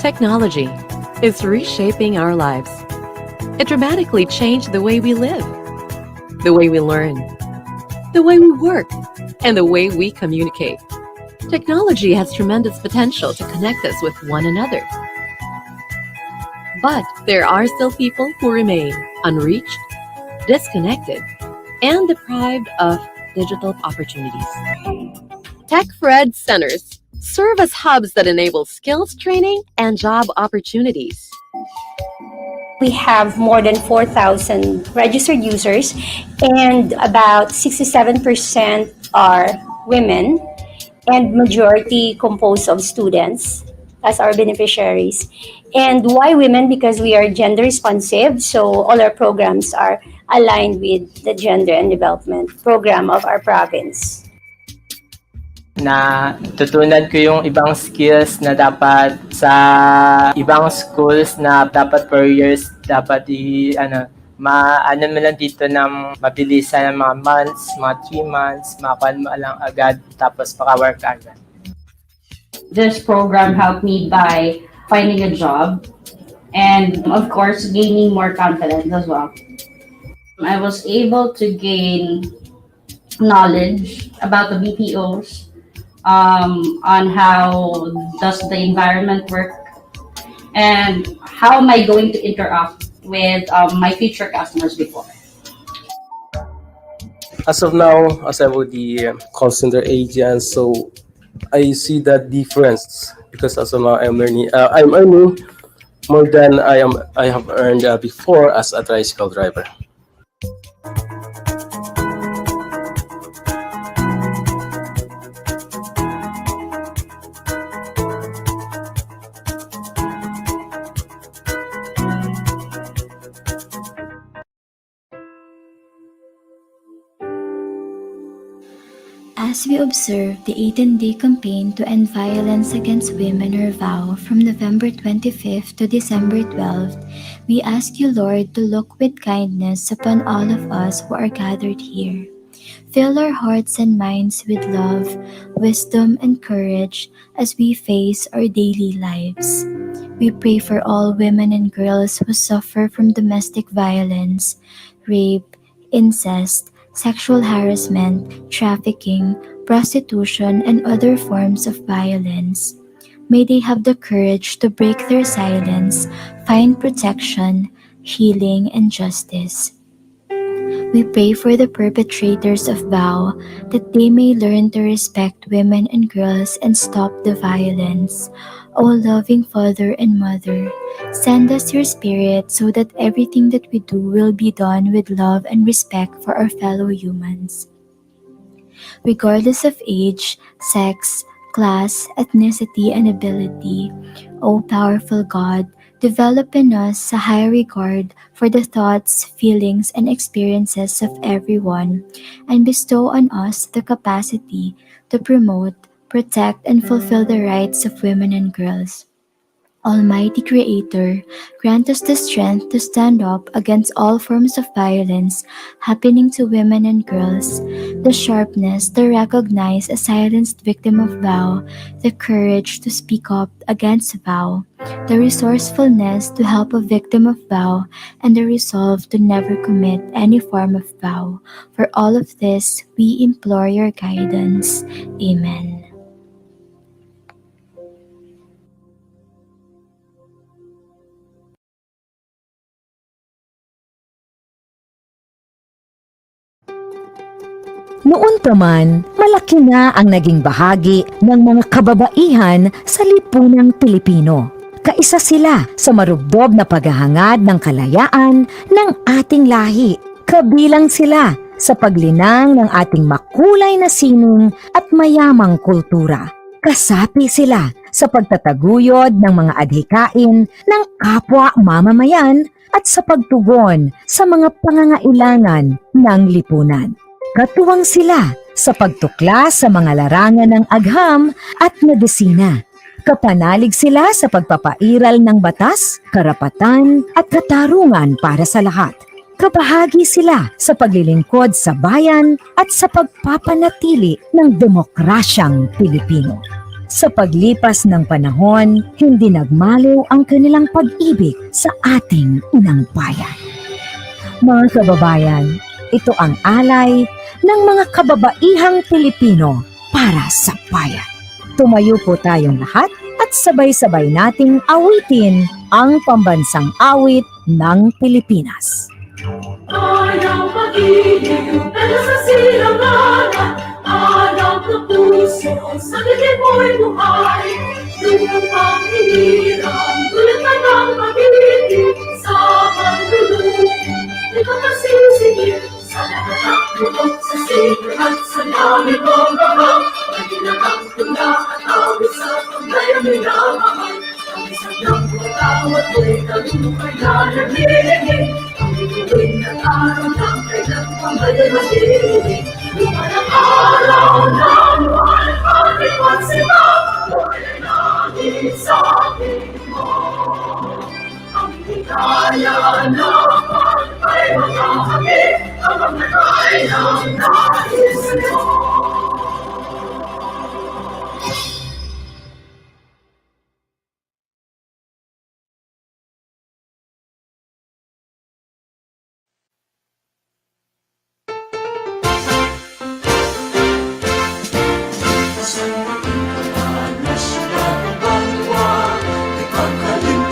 Technology is reshaping our lives. It dramatically changed the way we live, the way we learn, the way we work, and the way we communicate. Technology has tremendous potential to connect us with one another. But there are still people who remain unreached, disconnected, and deprived of digital opportunities. Tech4ED centers serve as hubs that enable skills training and job opportunities. We have more than 4,000 registered users, and about 67% are women, and majority composed of students as our beneficiaries. And why women? Because we are gender responsive, so all our programs are aligned with the gender and development program of our province. Na tutunan ko yung ibang skills na dapat sa ibang schools na dapat per years dapat maano mo lang dito ng mabilisan ng mga months, mga 3 months, makakuha mo lang agad tapos maka-work agad. This program helped me by finding a job and of course gaining more confidence as well. I was able to gain knowledge about the BPOs, on how does the environment work and how am I going to interact with my future customers before. As of now, as I'm with the call center agent, so I see that difference because as of now I'm earning more than I have earned before as a tricycle driver. As we observe the 18-day campaign to end violence against women or VAWC from November 25th to December 12th, we ask you, Lord, to look with kindness upon all of us who are gathered here. Fill our hearts and minds with love, wisdom, and courage as we face our daily lives. We pray for all women and girls who suffer from domestic violence, rape, incest, sexual harassment, trafficking, prostitution, and other forms of violence. May they have the courage to break their silence, find protection, healing, and justice. We pray for the perpetrators of VAWC that they may learn to respect women and girls and stop the violence. O loving Father and Mother, send us your Spirit so that everything that we do will be done with love and respect for our fellow humans. Regardless of age, sex, class, ethnicity, and ability, O powerful God, develop in us a high regard for the thoughts, feelings, and experiences of everyone, and bestow on us the capacity to promote, protect, and fulfill the rights of women and girls. Almighty Creator, grant us the strength to stand up against all forms of violence happening to women and girls, the sharpness to recognize a silenced victim of VAWC, the courage to speak up against VAWC, the resourcefulness to help a victim of VAWC, and the resolve to never commit any form of VAWC. For all of this, we implore your guidance. Amen. Noon pa man, malaki na ang naging bahagi ng mga kababaihan sa lipunang Pilipino. Kaisa sila sa marubdob na paghahangad ng kalayaan ng ating lahi. Kabilang sila sa paglinang ng ating makulay na sining at mayamang kultura. Kasapi sila sa pagtataguyod ng mga adhikain ng kapwa mamamayan at sa pagtugon sa mga pangangailangan ng lipunan. Katuwang sila sa pagtuklas sa mga larangan ng agham at medisina. Kapanalig sila sa pagpapairal ng batas, karapatan at katarungan para sa lahat. Kabahagi sila sa paglilingkod sa bayan at sa pagpapanatili ng demokrasyang Pilipino. Sa paglipas ng panahon, hindi nagmaliw ang kanilang pag-ibig sa ating inang bayan. Mga kababayan, ito ang alay ng mga kababaihang Pilipino para sa bayan. Tumayo po tayong lahat at sabay-sabay nating awitin ang pambansang awit ng Pilipinas. Ayaw mag-ibig, pero sa silanganan, hanap ng puso, sa tingin mo'y buhay. Lupang hiniram, tulad ka ng pag-ibig, sa pagdulong, di ka masisigil, sa lahat ng lubog, sa sige at sa dami mong babang, maginang ang tula at awit sa paglayang minamahal. Ang isang ng matawat mo'y kalupay na nagiging, tuwing ng araw ng kailang pambayay mag-ibig. Luma ng araw ng walhari pagsima, walay langit sa ating mo. Ang hikaya ng pagpay makakakit, ang mga kailang nais mo.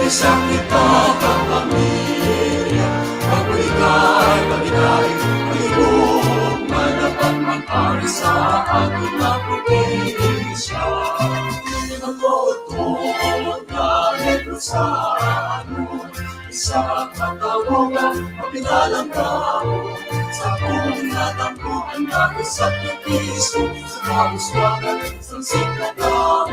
Sa kita kapamilya, pag-uligay, pag-inay, pag-ibog, manapang mag-ari sa ating na probinsya. Nagkotog na Negros sa ano, sa katawugan, mapinalang tao, sa punatang buwan na isang piso, sa kauswagan, sa sikatao.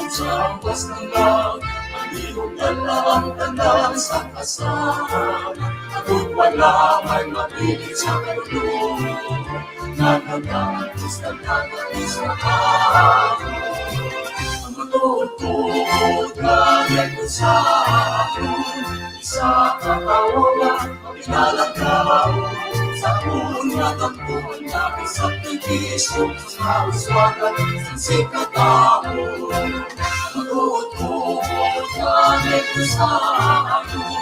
Sa ambas ng lag, malihog na lang tandaan sa kasama. Ako't wala may mapilit sa kalulong, nagagagis na nagagis na ako. Ang matutod na Negros sa akin, sa katawagan, mapinalang tao, sa punatang buwan na isang piso, sa uswagan, sa sikatao. Matutod na Negros sa akin,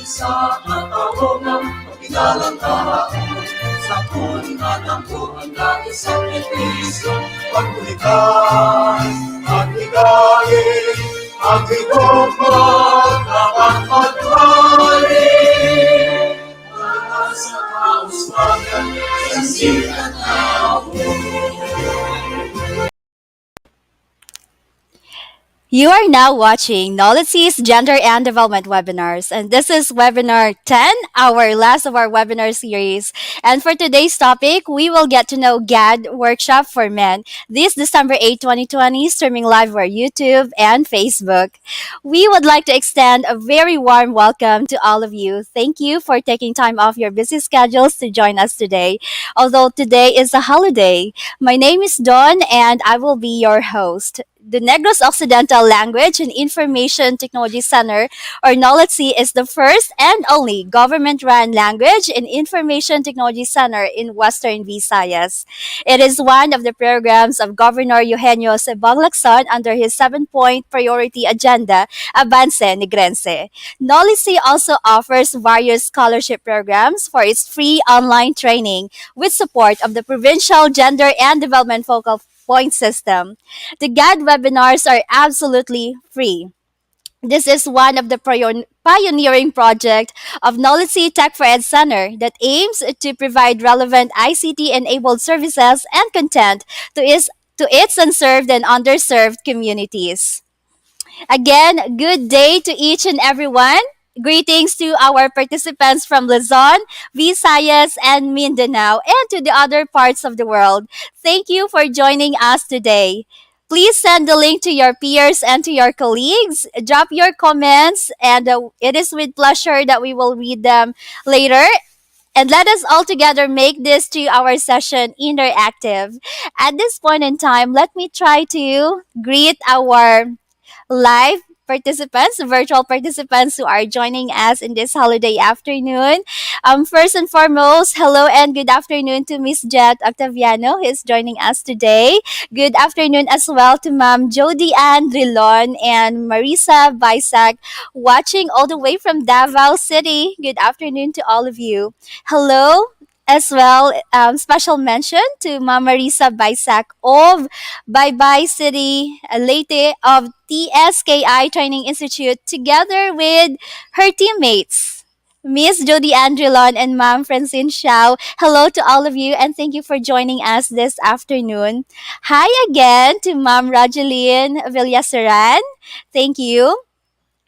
sa katawagan, mapinalang tao, sa punatang buwan na isang piso, pag-ulitan, pag-igayin, pag-ibog, nakapag-alin, para sa kauswagan, sa sikatao. You are now watching NOLITC's Gender and Development Webinars, and this is webinar 10, our last of our webinar series. And for today's topic, we will get to know GAD Workshop for Men this December 8, 2020, streaming live over YouTube and Facebook. We would like to extend a very warm welcome to all of you. Thank you for taking time off your busy schedules to join us today. Although today is a holiday, my name is Dawn and I will be your host. The Negros Occidental Language and Information Technology Center, or NOLITC, is the first and only government-run language and information technology center in Western Visayas. It is one of the programs of Governor Eugenio Lacson under his 7-point priority agenda, Avance Negrense. NOLITC also offers various scholarship programs for its free online training with support of the Provincial Gender and Development Focal Point System. The GAD webinars are absolutely free. This is one of the pioneering project of NOLITC Tech4ED Center that aims to provide relevant ICT-enabled services and content to its unserved and underserved communities. Again, good day to each and everyone. Greetings to our participants from Luzon, Visayas, and Mindanao, and to the other parts of the world. Thank you for joining us today. Please send the link to your peers and to your colleagues. Drop your comments, and it is with pleasure that we will read them later. And let us all together make this 2-hour session interactive. At this point in time, let me try to greet our live virtual participants who are joining us in this holiday afternoon. First and foremost, hello and good afternoon to Miss Jet Octaviano who is joining us today. Good afternoon as well to Ma'am Jody Ann Drilon and Marisa Bisak watching all the way from Davao City. Good afternoon to all of you. Hello as well, special mention to Ma'am Marisa Bisak of Bye Bye City, Leyte of TSKI Training Institute, together with her teammates, Miss Jody Andrelon and Ma'am Francine Xiao. Hello to all of you and thank you for joining us this afternoon. Hi again to Ma'am Rajeline Villasaran. Thank you.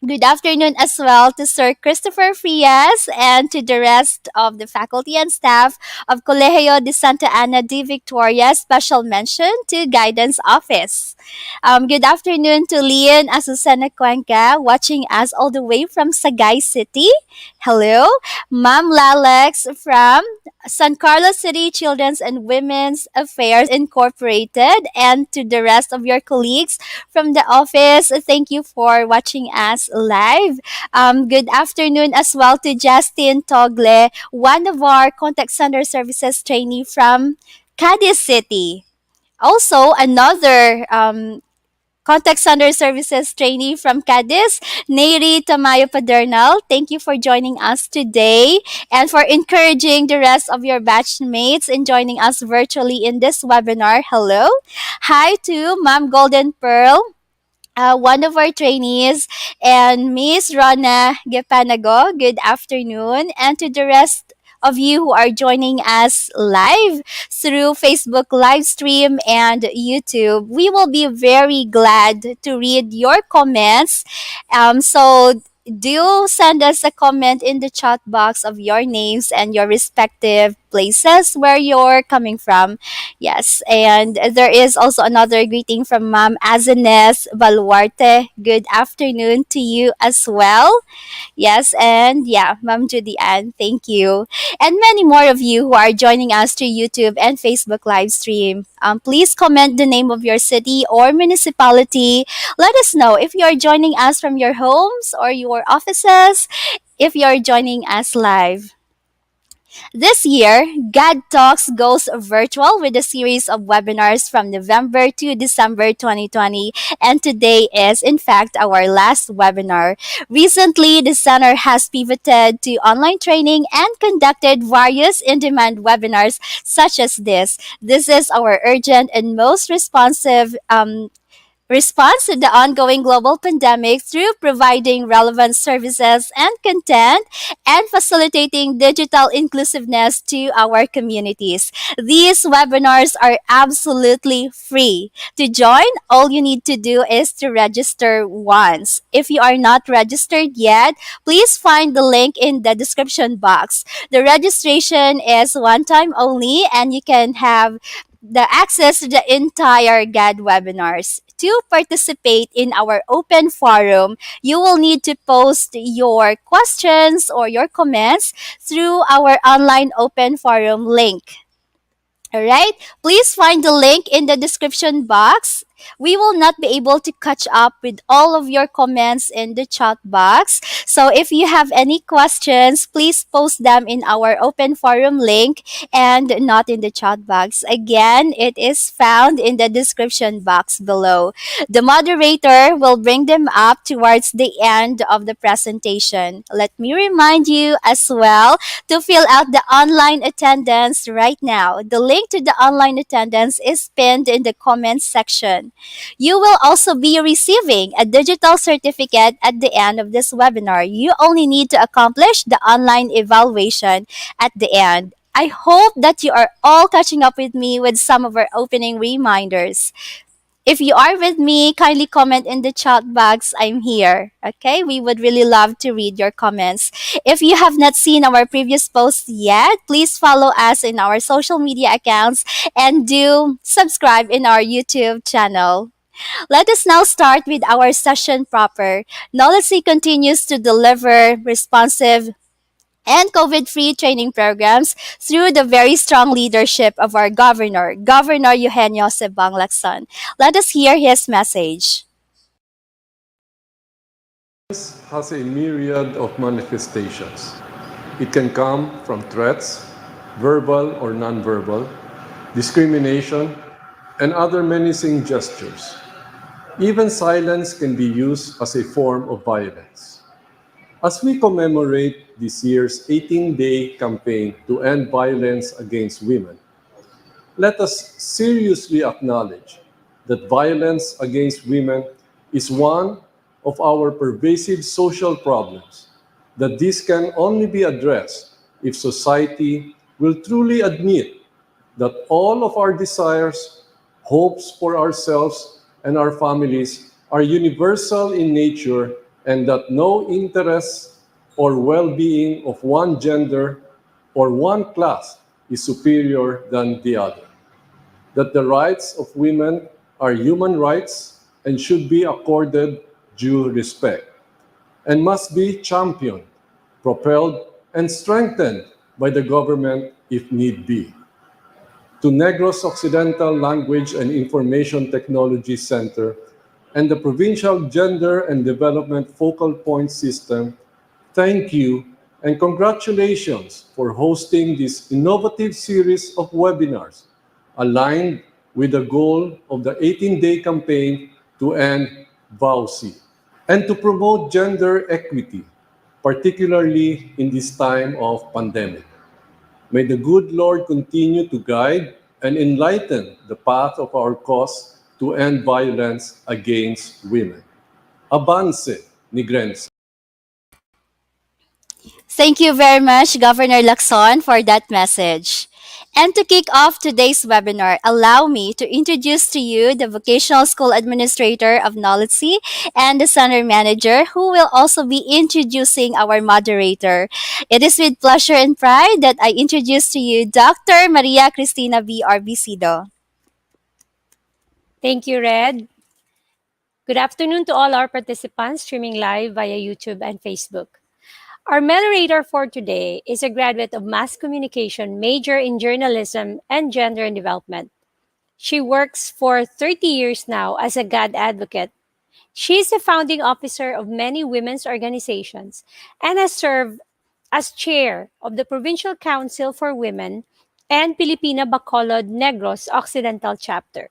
Good afternoon as well to Sir Christopher Frias and to the rest of the faculty and staff of Colegio de Santa Ana de Victoria. Special mention to Guidance Office. Good afternoon to Lian Azucena Cuenca watching us all the way from Sagay City. Hello. Ma'am Lalex from San Carlos City Children's and Women's Affairs Incorporated, and to the rest of your colleagues from the office, thank you for watching us live. Good afternoon as well to Justin Togle, one of our contact center services trainee from Cadiz City. Also, another Contact Center Services trainee from Cadiz, Neri Tamayo Padernal. Thank you for joining us today and for encouraging the rest of your batchmates in joining us virtually in this webinar. Hello. Hi to Ma'am Golden Pearl, one of our trainees, and Miss Rona Gepanago. Good afternoon. And to the rest of you who are joining us live through Facebook live stream and YouTube. We will be very glad to read your comments. So do send us a comment in the chat box of your names and your respective places where you're coming from. Yes, and there is also another greeting from Ma'am Azanes Baluarte. Good afternoon to you as well. Yes, and yeah, Ma'am Judy Ann, thank you. And many more of you who are joining us through YouTube and Facebook live stream. Please comment the name of your city or municipality. Let us know if you are joining us from your homes or your offices, if you are joining us live. This year, GAD Talks goes virtual with a series of webinars from November to December 2020, and today is, in fact, our last webinar. Recently, the center has pivoted to online training and conducted various in-demand webinars such as this. This is our urgent and most responsive response to the ongoing global pandemic through providing relevant services and content and facilitating digital inclusiveness to our communities. These webinars are absolutely free. To join, all you need to do is to register once. If you are not registered yet, please find the link in the description box. The registration is one time only and you can have the access to the entire GAD webinars. To participate in our open forum, you will need to post your questions or your comments through our online open forum link. All right, please find the link in the description box. We will not be able to catch up with all of your comments in the chat box. So if you have any questions, please post them in our open forum link and not in the chat box. Again, it is found in the description box below. The moderator will bring them up towards the end of the presentation. Let me remind you as well to fill out the online attendance right now. The link to the online attendance is pinned in the comments section. You will also be receiving a digital certificate at the end of this webinar. You only need to accomplish the online evaluation at the end. I hope that you are all catching up with me with some of our opening reminders. If you are with me, kindly comment in the chat box, I'm here. Okay, we would really love to read your comments. If you have not seen our previous posts yet, please follow us in our social media accounts and do subscribe in our YouTube channel. Let us now start with our session proper. NOLITC continues to deliver responsive and COVID-free training programs through the very strong leadership of our Governor Eugenio Sebang Lacson. Let us hear his message. has a myriad of manifestations. It can come from threats, verbal or nonverbal, discrimination, and other menacing gestures. Even silence can be used as a form of violence. As we commemorate this year's 18-day campaign to end violence against women, let us seriously acknowledge that violence against women is one of our pervasive social problems, that this can only be addressed if society will truly admit that all of our desires, hopes for ourselves and our families are universal in nature and that no interest or well-being of one gender or one class is superior than the other. That the rights of women are human rights and should be accorded due respect and must be championed, propelled, and strengthened by the government if need be. To Negros Occidental Language and Information Technology Center and the Provincial Gender and Development Focal Point System, thank you and congratulations for hosting this innovative series of webinars aligned with the goal of the 18-day campaign to end VAWC and to promote gender equity, particularly in this time of pandemic. May the good Lord continue to guide and enlighten the path of our cause to end violence against women. Avance, Negrense. Thank you very much, Governor Lacson, for that message. And to kick off today's webinar, allow me to introduce to you the Vocational School Administrator of NOLITC and the Center Manager, who will also be introducing our moderator. It is with pleasure and pride that I introduce to you Dr. Maria Cristina V. Arbicido. Thank you, Red. Good afternoon to all our participants streaming live via YouTube and Facebook. Our moderator for today is a graduate of Mass Communication, major in Journalism and Gender and Development. She works for 30 years now as a GAD advocate. She is a founding officer of many women's organizations and has served as chair of the Provincial Council for Women and Filipina Bacolod Negros Occidental Chapter.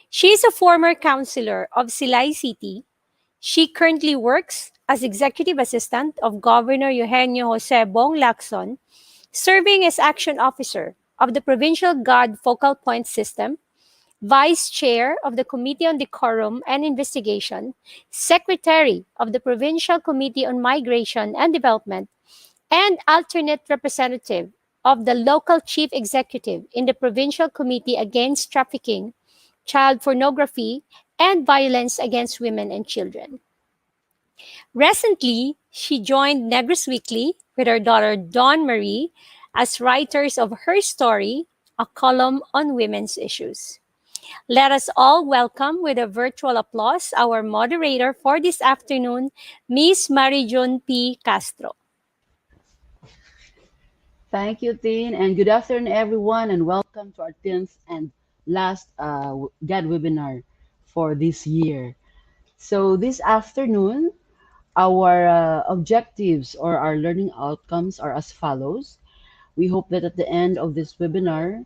She is a former councilor of Silay City. She currently works as executive assistant of Governor Eugenio Jose Bong Lacson, serving as action officer of the Provincial GAD Focal Point System, vice chair of the Committee on Decorum and Investigation, secretary of the Provincial Committee on Migration and Development, and alternate representative of the local chief executive in the Provincial Committee Against Trafficking, Child Pornography, and Violence Against Women and Children. Recently, she joined Negros Weekly with her daughter Dawn Marie as writers of Her Story, a column on women's issues. Let us all welcome with a virtual applause our moderator for this afternoon, Ms. Marijun P. Castro. Thank you, Tin, and good afternoon, everyone, and welcome to our 10th and last GAD webinar for this year. So this afternoon, our objectives or our learning outcomes are as follows. We hope that at the end of this webinar,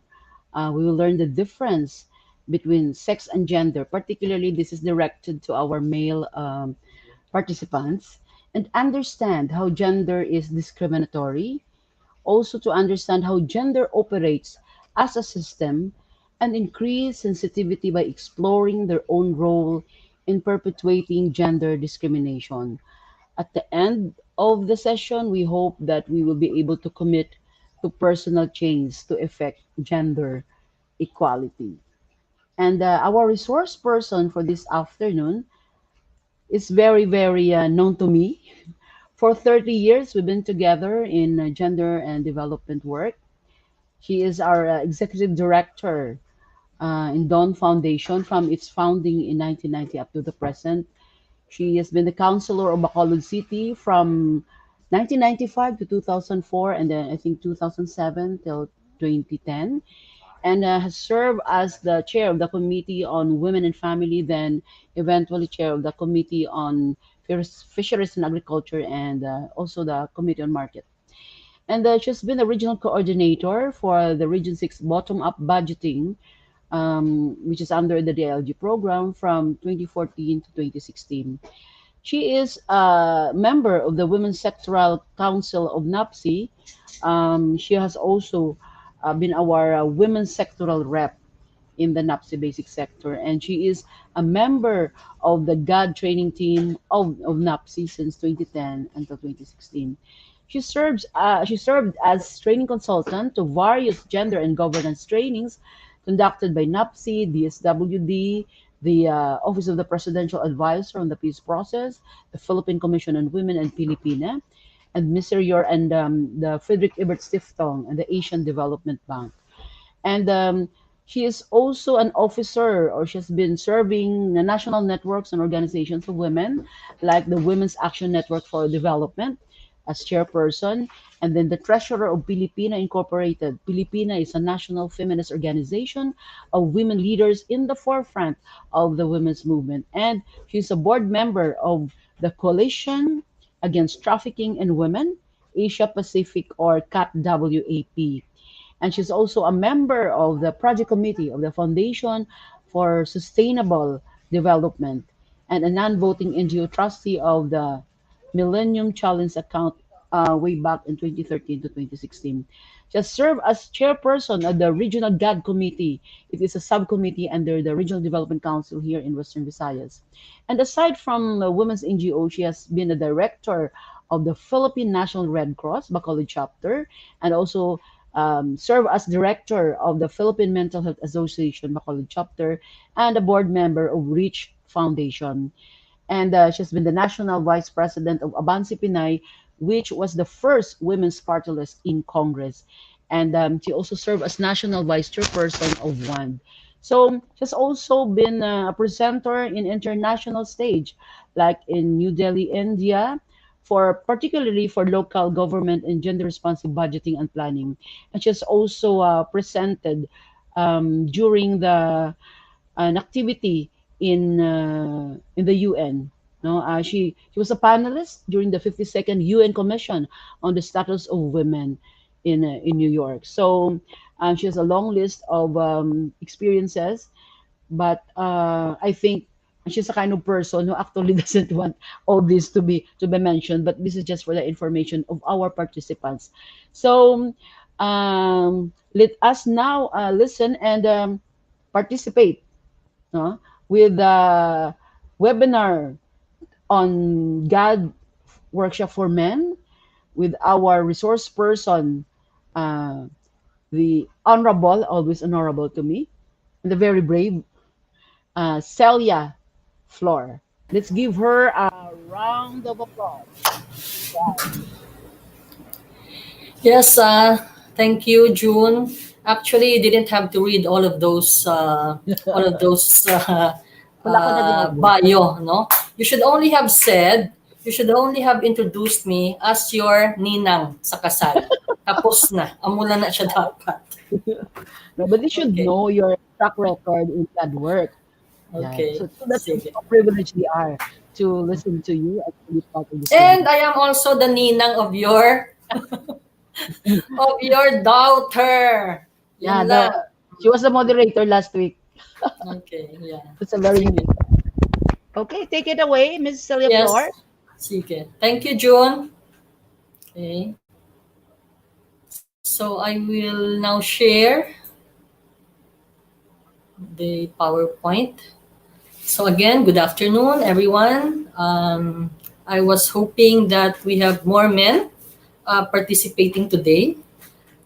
we will learn the difference between sex and gender. Particularly, this is directed to our male participants, and understand how gender is discriminatory, also to understand how gender operates as a system, and increase sensitivity by exploring their own role in perpetuating gender discrimination. At the end of the session, we hope that we will be able to commit to personal change to effect gender equality. And our resource person for this afternoon is very, very known to me. For 30 years, we've been together in gender and development work. She is our executive director in Dawn Foundation from its founding in 1990 up to the present. She has been the counselor of Bacolod City from 1995 to 2004, and then I think 2007 till 2010, and has served as the chair of the Committee on Women and Family, then eventually chair of the Committee on Fisheries and Agriculture, and also the Committee on Market. And she's been the regional coordinator for the Region 6 bottom-up budgeting, which is under the DLG program from 2014 to 2016. She is a member of the Women's Sectoral Council of NOPC. She has also been our Women's Sectoral Rep in the NAPSI basic sector, and she is a member of the GAD training team of NAPSI since 2010 until 2016. She served as training consultant to various gender and governance trainings conducted by NAPSI, DSWD, the Office of the Presidential Advisor on the Peace Process, the Philippine Commission on Women and Filipina, and Miserior, and the Friedrich Ebert Stiftung and the Asian Development Bank. And she is also an officer, or she has been serving the national networks and organizations of women, like the Women's Action Network for Development as chairperson, and then the treasurer of Filipina Incorporated. Filipina is a national feminist organization of women leaders in the forefront of the women's movement. And she's a board member of the Coalition Against Trafficking in Women, Asia Pacific, or CATWAP. And she's also a member of the project committee of the Foundation for Sustainable Development and a non-voting NGO trustee of the Millennium Challenge account way back in 2013 to 2016. She has served as chairperson of the Regional GAD Committee. It is a subcommittee under the Regional Development Council here in Western Visayas. And aside from the Women's NGO, she has been the director of the Philippine National Red Cross, Bacolod chapter, and also served as director of the Philippine Mental Health Association, Bacolod chapter, and a board member of REACH Foundation. And she's been the national vice president of Abansi Pinay, which was the first women's party list in Congress. And she also served as national vice chairperson of WAND. So she's also been a presenter in international stage, like in New Delhi, India, particularly for local government and gender responsive budgeting and planning. And she's also presented during an activity in the UN. No, she was a panelist during the 52nd UN Commission on the Status of Women in New York. So she has a long list of experiences, but I think she's a kind of person who actually doesn't want all this to be mentioned. But this is just for the information of our participants. So let us now listen and participate with the webinar on GAD workshop for men with our resource person, the honorable, always honorable to me, and the very brave Celia Flor. Let's give her a round of applause. Yes, thank you, June. Actually, you didn't have to read all of those bio, no? You should only have introduced me as your ninang sa kasal. Tapos na, amula na siya dapat. No, but you should know your track record in that work. Okay. Yeah. So that's how privileged we are to listen to you and to be part of this. And I am also the ninang of your daughter. Yeah, she was the moderator last week. Okay, yeah. It's a very unique. Okay, take it away, Ms. Celia Flor. Sige. Thank you, June. Okay. So I will now share the PowerPoint. So again, good afternoon, everyone. I was hoping that we have more men participating today.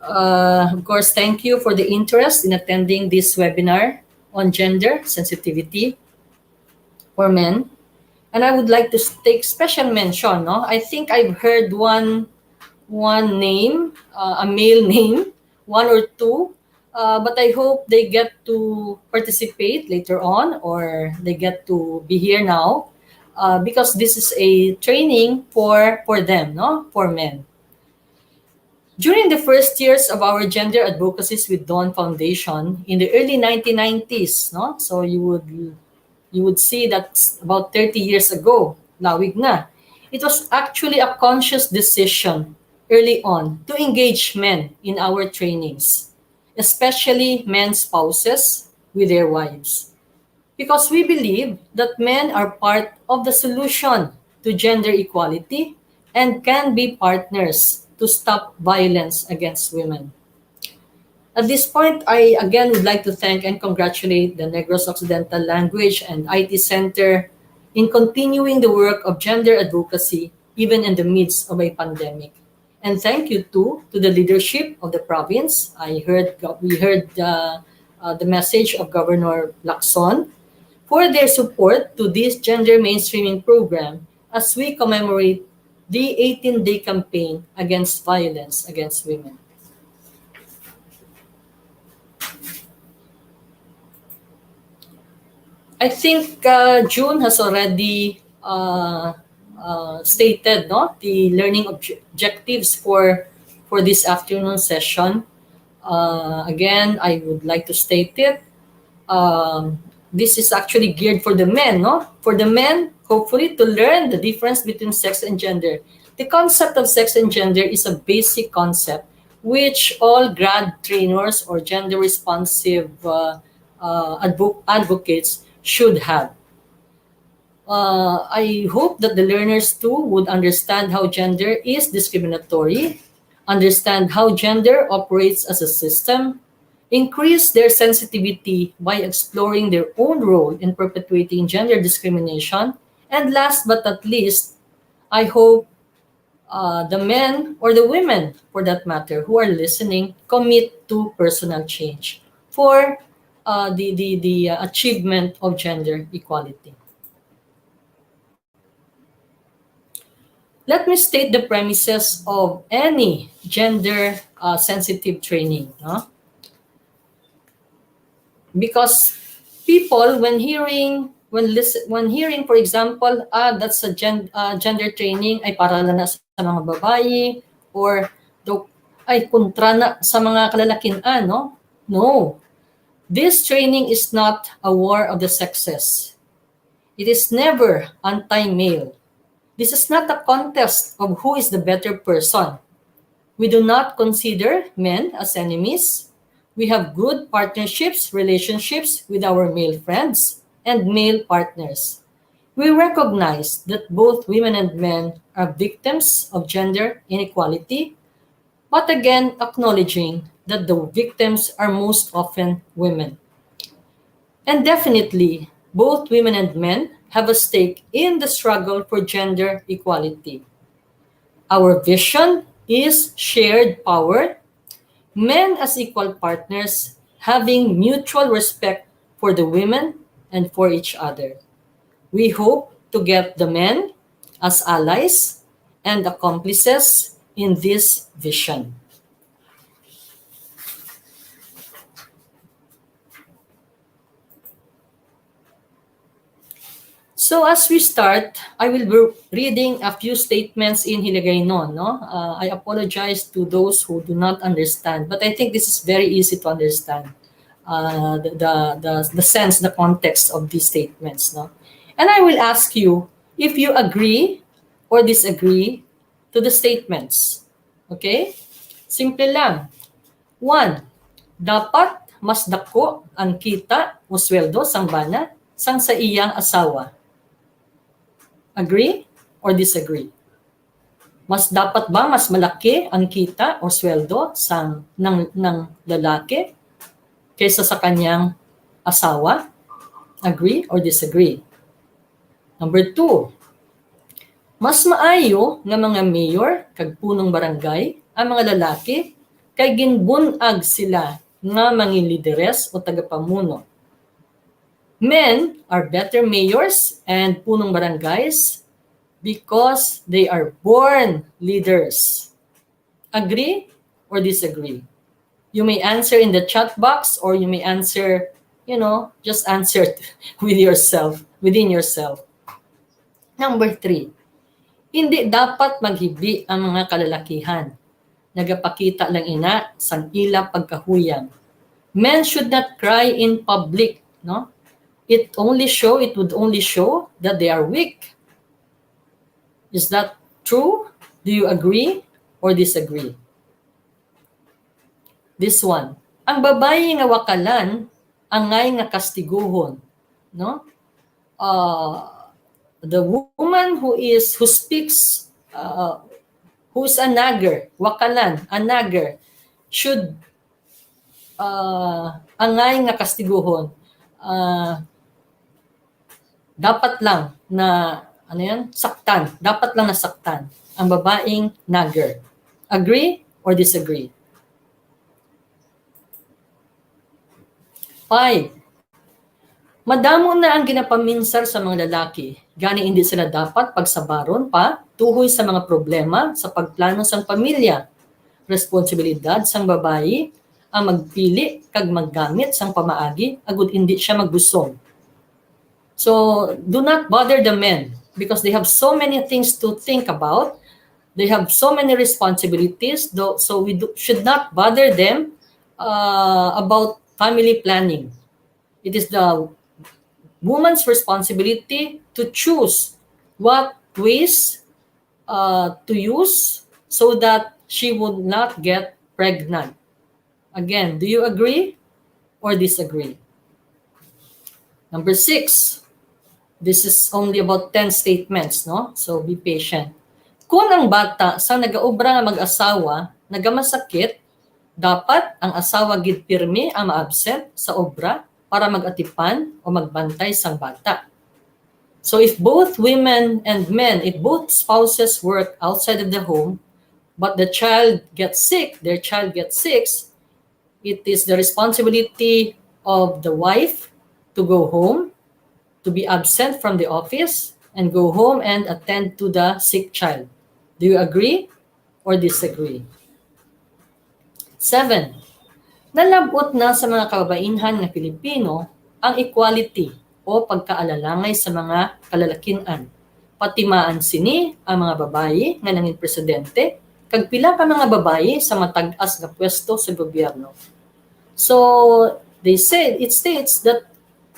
Of course, thank you for the interest in attending this webinar on gender sensitivity for men. And I would like to take special mention. No? I think I've heard one name, a male name, one or two, but I hope they get to participate later on or they get to be here now because this is a training for them, no? For men. During the first years of our gender advocacies with Dawn Foundation in the early 1990s, no? So you would see that's about 30 years ago, lawig na. It was actually a conscious decision early on to engage men in our trainings, especially men's spouses with their wives. Because we believe that men are part of the solution to gender equality and can be partners to stop violence against women. At this point, I again would like to thank and congratulate the Negros Occidental Language and IT Center in continuing the work of gender advocacy even in the midst of a pandemic. And thank you too to the leadership of the province. We heard the message of Governor Lacson for their support to this gender mainstreaming program as we commemorate the 18-day campaign against violence against women. I think June has already stated the learning objectives for this afternoon session. Again, I would like to state it. This is actually geared for the men, For the men, hopefully, to learn the difference between sex and gender. The concept of sex and gender is a basic concept which all grad trainers or gender responsive advocates should have. I hope that the learners too would understand how gender is discriminatory, understand how gender operates as a system, increase their sensitivity by exploring their own role in perpetuating gender discrimination, and last but not least, I hope the men or the women, for that matter, who are listening, commit to personal change for the achievement of gender equality. Let me state the premises of any gender sensitive training. Because people, when hearing, for example, that's a gender training, ay para lang na sa mga babae, or ay kontra na sa mga kalalakihan, no? No. This training is not a war of the sexes. It is never anti-male. This is not a contest of who is the better person. We do not consider men as enemies. We have good partnerships, relationships with our male friends and male partners. We recognize that both women and men are victims of gender inequality, but again acknowledging that the victims are most often women. And definitely, both women and men have a stake in the struggle for gender equality. Our vision is shared power, men as equal partners having mutual respect for the women and for each other. We hope to get the men as allies and accomplices in this vision. So as we start, I will be reading a few statements in Hiligaynon. I apologize to those who do not understand, but I think this is very easy to understand, the sense, the context of these statements. And I will ask you if you agree or disagree to the statements. Okay? Simple lang. 1. Dapat mas dako ang kita o sweldo sang bana sang sa iyang asawa. Agree or disagree? Mas dapat ba mas malaki ang kita o sweldo ng lalaki kaysa sa kanyang asawa? Agree or disagree? Number 2, mas maayo nga mga mayor kag punong barangay ang mga lalaki kay ginbunag sila nga mga lideres o tagapamuno. Men are better mayors and punong barangays because they are born leaders. Agree or disagree? You may answer in the chat box or you may answer, just answer within yourself. Number 3, hindi dapat maghibi ang mga kalalakihan. Nagapakita lang ina sang ila pagkahuyang. Men should not cry in public, It would only show that they are weak. Is that true? Do you agree or disagree? This one. Ang babae nga wakalan, angay nga kastiguhon. No? The woman who speaks, who's a nagger, wakalan, a nagger, should angay nga kastiguhon. Dapat lang na saktan. Dapat lang nasaktan ang babaeng nagger. Agree or disagree? 5. Madamo na ang ginapaminsar sa mga lalaki. Gani hindi sila dapat pagsabaron pa tuhoy sa mga problema sa pagplano sang pamilya. Responsibilidad sang babayi ang magpili kag maggamit sang pamaagi agud hindi siya magbusog. So do not bother the men because they have so many things to think about. They have so many responsibilities, so we should not bother them about family planning. It is the woman's responsibility to choose what ways to use so that she would not get pregnant. Again, do you agree or disagree? Number 6. This is only about 10 statements, no? So be patient. Kung ang bata sa nagaobra nga mag-asawa, nagamasakit, dapat ang asawa gid pirmi ang ma-absent sa obra para mag-atipan o magbantay sang bata. So if both women and men, if both spouses work outside of the home, but the child gets sick, their child gets sick, it is the responsibility of the wife to go home, to be absent from the office, and go home and attend to the sick child. Do you agree or disagree? 7. Nalabot na sa mga kababainhan na Pilipino ang equality o pagkaalalangay sa mga kalalakian. Patimaan sini ang mga babayi nga nanging presidente kag pila ka mga babayi sa matag-as nga pwesto sa gobyerno. So it states that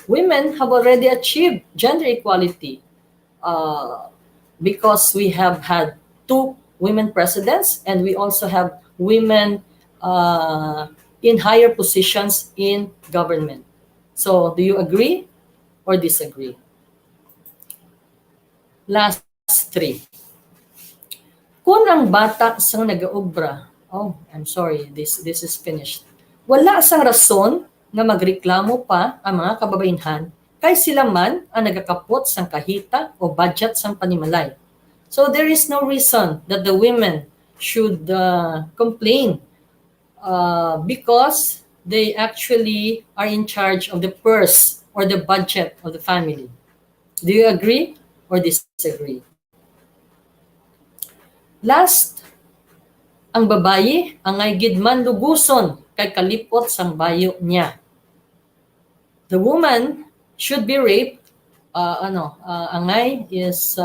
women have already achieved gender equality because we have had 2 women presidents and we also have women in higher positions in government. So, do you agree or disagree? Last 3. Kung ang bata sang nagaobra, I'm sorry, this is finished. Wala sang rason na magreklamo pa ang mga kababainhan kay sila man ang nagakapot sang kahita o budget sang panimalay. So there is no reason that the women should complain because they actually are in charge of the purse or the budget of the family. Do you agree or disagree? Last, ang babayi angay gid man luguson kay kalipot sang bayo niya. The woman should be raped. Angay is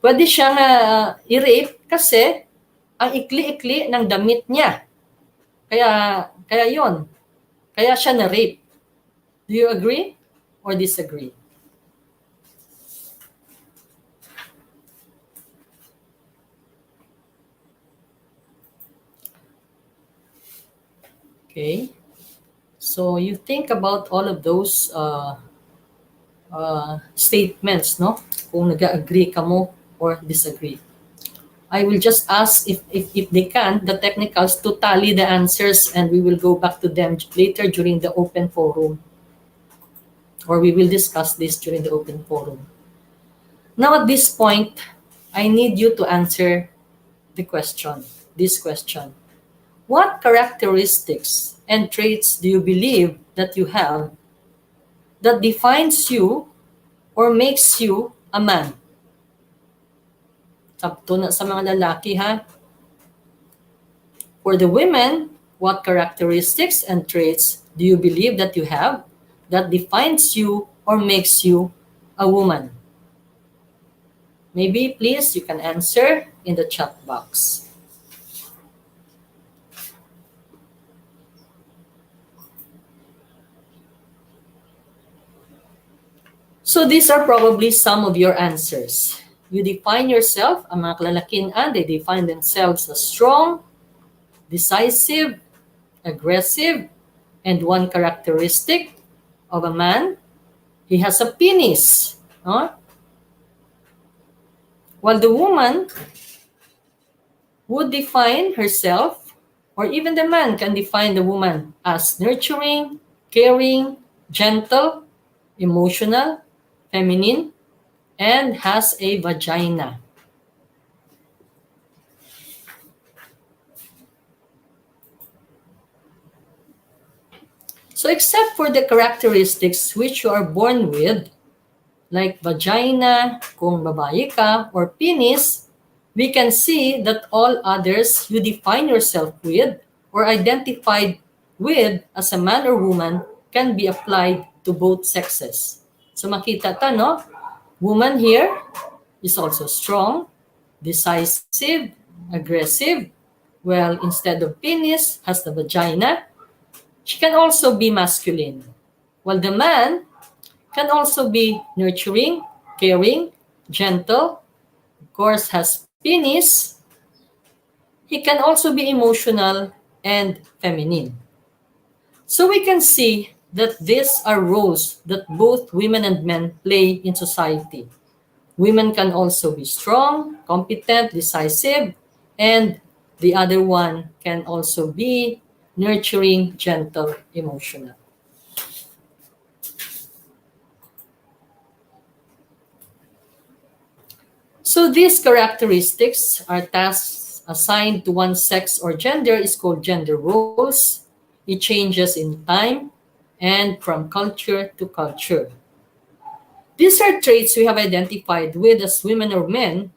pwede siyang i-rape kasi ang ikli-ikli ng damit niya. Kaya yon. Kaya siya na-rape. Do you agree or disagree? Okay. So you think about all of those statements, no? Kung nag-agree ka mo or disagree. I will just ask if they can, the technicals, to tally the answers and we will go back to them later during the open forum. Or we will discuss this during the open forum. Now at this point, I need you to answer this question. What characteristics and traits do you believe that you have that defines you or makes you a man? Sabto na sa mga lalaki, ha? For the women, what characteristics and traits do you believe that you have that defines you or makes you a woman? Maybe, please, you can answer in the chat box. So these are probably some of your answers. you define yourself, ang mga kalalakihan, they define themselves as strong, decisive, aggressive, and one characteristic of a man, he has a penis. No? While the woman would define herself, or even the man can define the woman as nurturing, caring, gentle, emotional, feminine, and has a vagina. So except for the characteristics which you are born with, like vagina, kung babae ka, or penis, we can see that all others you define yourself with or identified with as a man or woman can be applied to both sexes. So makita ta, no? Woman here is also strong, decisive, aggressive. Well, instead of penis, has the vagina. She can also be masculine, while the man can also be nurturing, caring, gentle, of course has penis. He can also be emotional and feminine. So we can see that these are roles that both women and men play in society. Women can also be strong, competent, decisive, and the other one can also be nurturing, gentle, emotional. So these characteristics are tasks assigned to one sex or gender is called gender roles. It changes in time and from culture to culture. These are traits we have identified with as women or men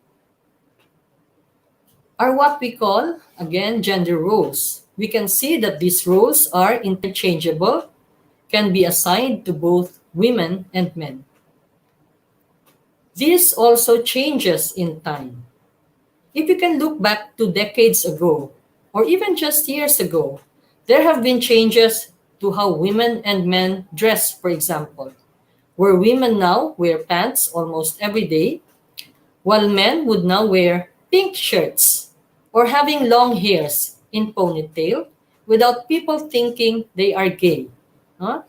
are what we call, again, gender roles. We can see that these roles are interchangeable, can be assigned to both women and men. This also changes in time. If you can look back to decades ago, or even just years ago, there have been changes to how women and men dress, for example, where women now wear pants almost every day, while men would now wear pink shirts or having long hairs in ponytail without people thinking they are gay. Huh?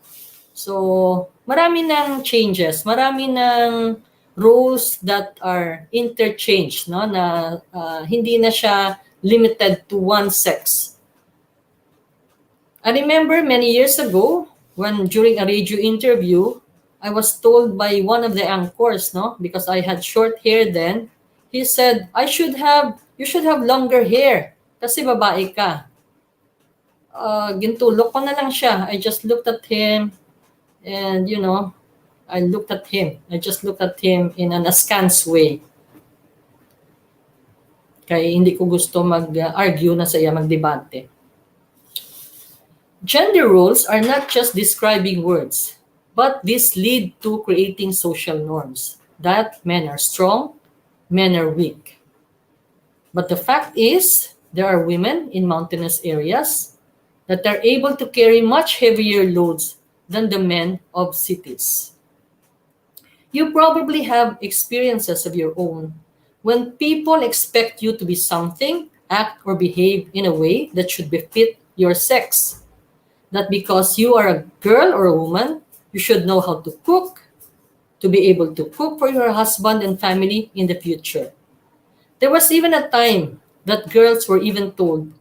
So, marami ng changes, marami ng roles that are interchanged, no? Na hindi na siya limited to one sex. I remember many years ago when during a radio interview, I was told by one of the anchors, no, because I had short hair then, he said, you should have longer hair kasi babae ka. Gintulok ko na lang siya. I just looked at him and, I just looked at him in an askance way. Kaya hindi ko gusto mag-argue na sa iya, magdebate. Gender roles are not just describing words, but these lead to creating social norms that men are strong, men are weak. But the fact is, there are women in mountainous areas that are able to carry much heavier loads than the men of cities. You probably have experiences of your own when people expect you to be something, act or behave in a way that should befit your sex. That because you are a girl or a woman, you should know how to cook, to be able to cook for your husband and family in the future. There was even a time that girls were even told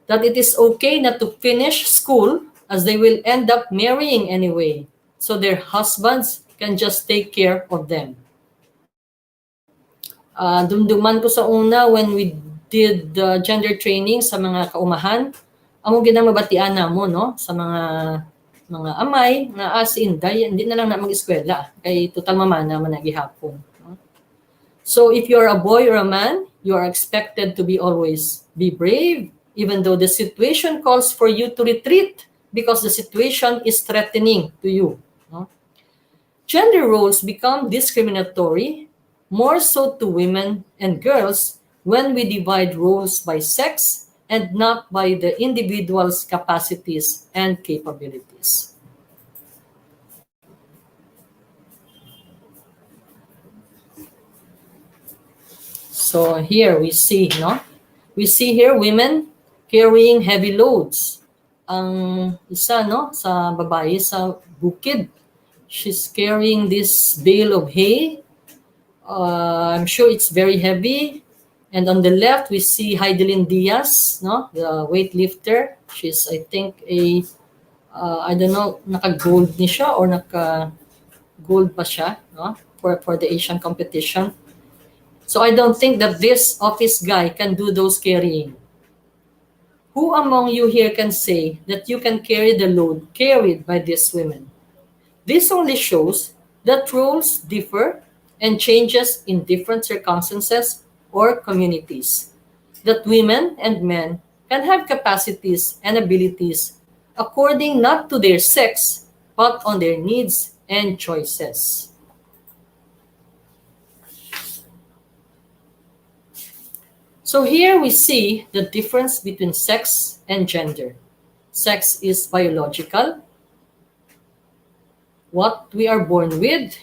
that it is okay not to finish school as they will end up marrying anyway, so their husbands can just take care of them. Dumduman ko sa una when we did gender training sa mga kaumahan, amo ginamabatian na mo, no, sa mga amay nga as in hindi na lang na mag-eskwela kay total mamana man nagihapon. No? So if you are a boy or a man, you are expected to be always be brave, even though the situation calls for you to retreat because the situation is threatening to you. No? Gender roles become discriminatory, more so to women and girls when we divide roles by sex and not by the individual's capacities and capabilities. So here we see, no? We see here women carrying heavy loads. Ang isa, no, sa babae sa bukid, she's carrying this bale of hay. I'm sure it's very heavy. And on the left, we see Heidelin Diaz, no, the weightlifter. She's, I think, I don't know, naka-gold ni siya or naka-gold pa siya, no, for the Asian competition. So I don't think that this office guy can do those carrying. Who among you here can say that you can carry the load carried by these women? This only shows that roles differ and changes in different circumstances or communities. That women and men can have capacities and abilities according not to their sex, but on their needs and choices. So here we see the difference between sex and gender. Sex is biological, what we are born with.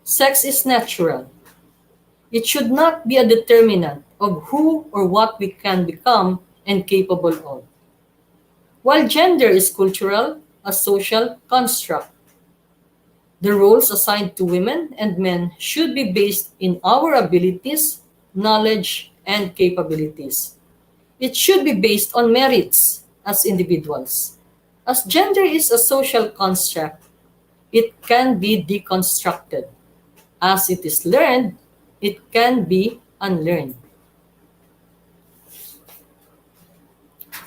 Sex is natural. It should not be a determinant of who or what we can become and capable of. While gender is cultural, a social construct. The roles assigned to women and men should be based in our abilities, knowledge, and capabilities. It should be based on merits as individuals. As gender is a social construct, it can be deconstructed. As it is learned, it can be unlearned.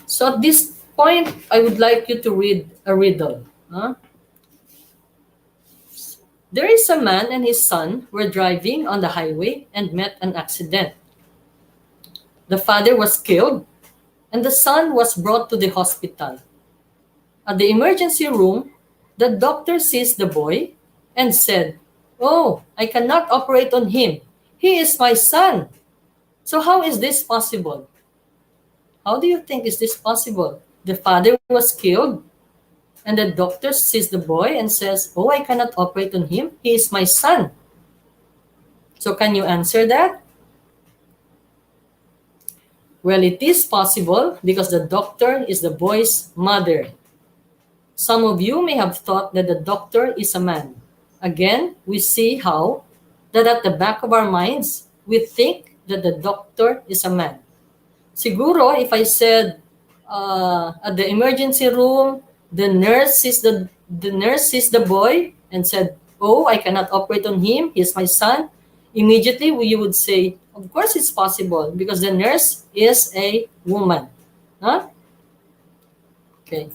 So at this point, I would like you to read a riddle. There is a man and his son were driving on the highway and met an accident. The father was killed, and the son was brought to the hospital. At the emergency room, the doctor sees the boy and said, "Oh, I cannot operate on him. He is my son." So how is this possible? How do you think is this possible? The father was killed, and the doctor sees the boy and says, "Oh, I cannot operate on him. He is my son." So can you answer that? Well, it is possible because the doctor is the boy's mother. Some of you may have thought that the doctor is a man. Again, we see how that at the back of our minds, we think that the doctor is a man. Siguro, if I said at the emergency room, the nurse sees the boy and said, "Oh, I cannot operate on him. He's my son." Immediately, you would say, of course it's possible because the nurse is a woman. Huh? Okay.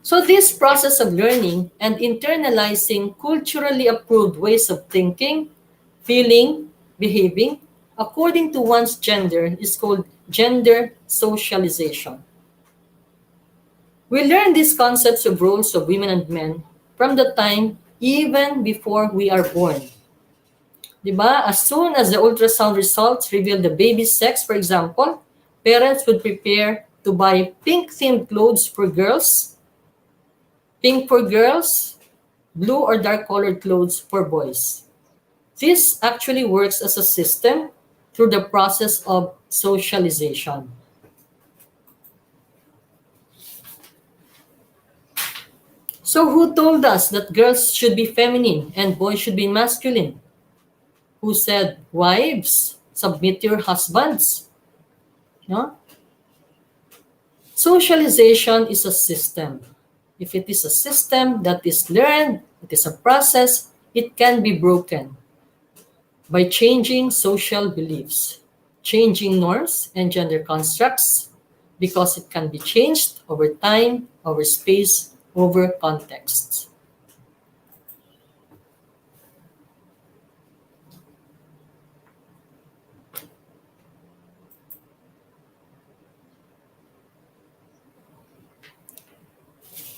So this process of learning and internalizing culturally approved ways of thinking, feeling, behaving, according to one's gender is called gender socialization. We learn these concepts of roles of women and men from the time even before we are born. Diba? As soon as the ultrasound results reveal the baby's sex, for example, parents would prepare to buy pink-themed clothes for girls, pink for girls, blue or dark-colored clothes for boys. This actually works as a system through the process of socialization. So who told us that girls should be feminine and boys should be masculine? Who said, "Wives, submit your husbands"? No? Socialization is a system. If it is a system that is learned, it is a process, it can be broken by changing social beliefs, changing norms and gender constructs, because it can be changed over time, over space, over contexts.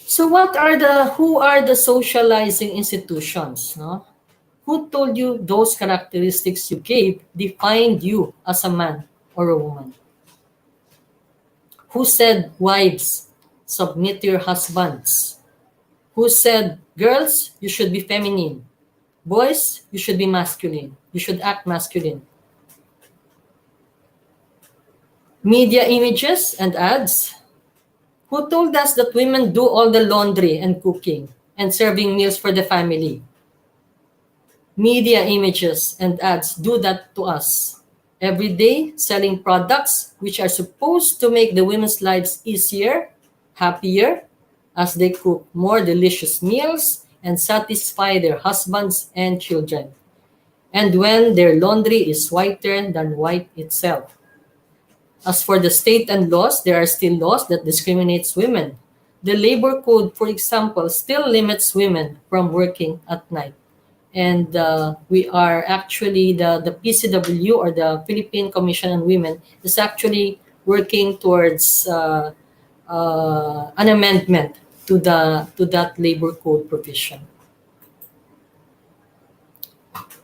So who are the socializing institutions? No? Who told you those characteristics you gave defined you as a man or a woman? Who said, "Wives, submit to your husbands"? Who said, "Girls, you should be feminine. Boys, you should be masculine. You should act masculine"? Media images and ads. Who told us that women do all the laundry and cooking and serving meals for the family? Media images and ads do that to us. Every day, selling products which are supposed to make the women's lives easier, happier, as they cook more delicious meals and satisfy their husbands and children. And when their laundry is whiter than white itself. As for the state and laws, there are still laws that discriminates women. The labor code, for example, still limits women from working at night. And we are actually, the PCW, or the Philippine Commission on Women, is actually working towards an amendment to that labor code provision.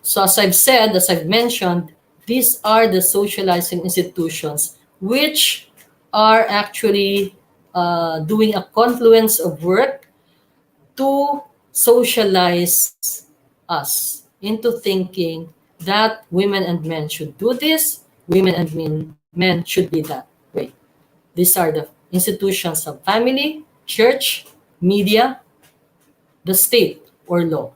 So as I've said, as I've mentioned, these are the socializing institutions which are actually doing a confluence of work to socialize us into thinking that women and men should do this, women and men should be that way. These are the institutions of family, church, media, the state, or law.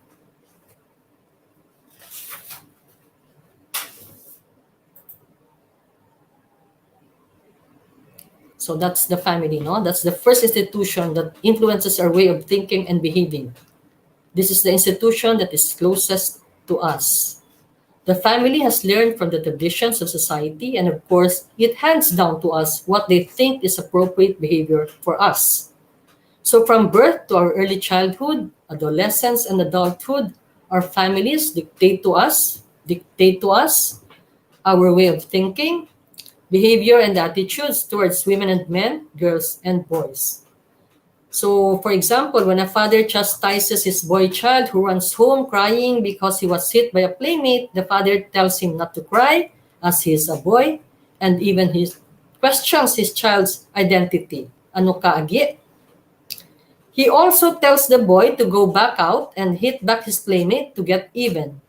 So that's the family, no? That's the first institution that influences our way of thinking and behaving. This is the institution that is closest to us. The family has learned from the traditions of society, and of course, it hands down to us what they think is appropriate behavior for us. So from birth to our early childhood, adolescence, and adulthood, our families dictate to us our way of thinking, behavior, and attitudes towards women and men, girls and boys. So, for example, when a father chastises his boy child who runs home crying because he was hit by a playmate, the father tells him not to cry as he is a boy, and even he questions his child's identity. Ano ka agi? He also tells the boy to go back out and hit back his playmate to get even.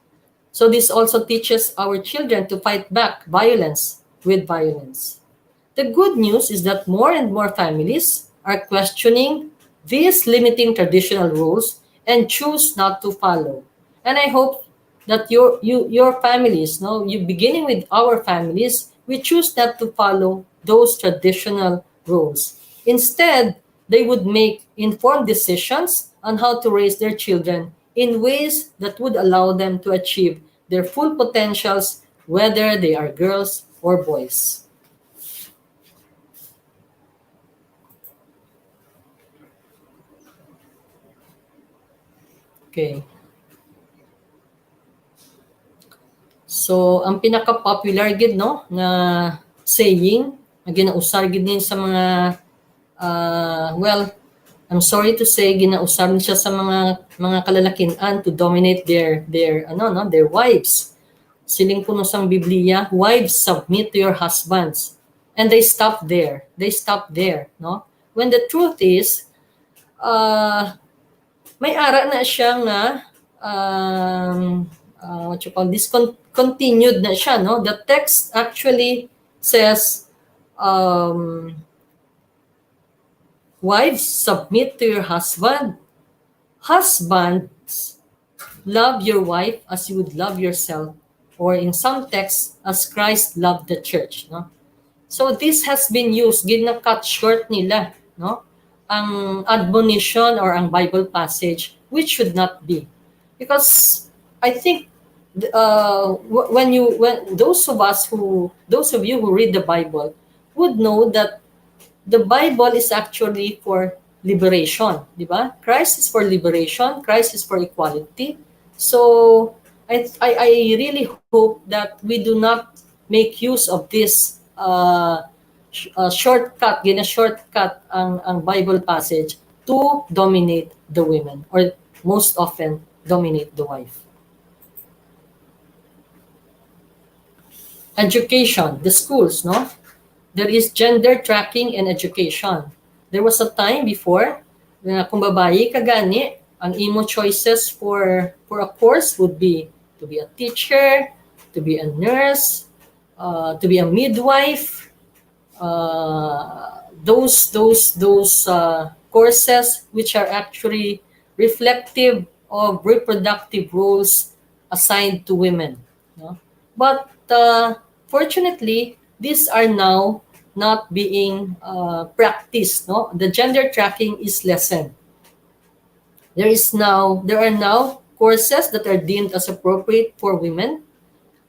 So this also teaches our children to fight back violence with violence. The good news is that more and more families are questioning these limiting traditional rules and choose not to follow. And I hope that your families, no, you beginning with our families, we choose not to follow those traditional rules. Instead, they would make informed decisions on how to raise their children in ways that would allow them to achieve their full potentials, whether they are girls or boys. Okay. So, ang pinaka-popular gid, no, na saying na ginausar gid din sa mga well, I'm sorry to say, ginausar niya sa mga kalalakian to dominate their wives. Siling puno sang Biblia, wives, submit to your husbands. And they stop there. No? When the truth is, may ara na siya nga discontinued na siya, no? The text actually says wives, submit to your husband. Husbands, love your wife as you would love yourself, or in some texts, as Christ loved the church, no? So this has been used, gina-cut short nila, no? Ang admonition or ang Bible passage, which should not be. Because I think when those of you who read the Bible would know that the Bible is actually for liberation, di ba? Christ is for liberation, Christ is for equality. So I really hope that we do not make use of this shortcut ang Bible passage to dominate the women, or most often dominate the wife. Education, the schools, no? There is gender tracking in education. There was a time before na kung babae ka gani, ang imo choices for a course would be to be a teacher, to be a nurse, to be a midwife, those courses which are actually reflective of reproductive roles assigned to women. No? But fortunately, these are now not being practiced. No? The gender tracking is lessened. There are now courses that are deemed as appropriate for women.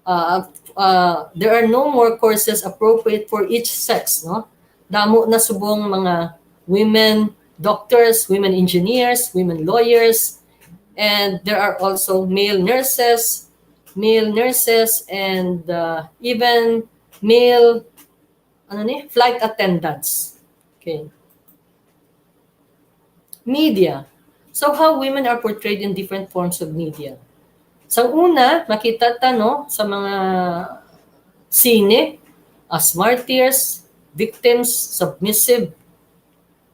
There are no more courses appropriate for each sex. No? Damo na subong mga women doctors, women engineers, women lawyers, and there are also male nurses, and even male flight attendants. Okay. Media. So how women are portrayed in different forms of media. Sa una, makita ta no sa mga sine as martyrs, victims, submissive,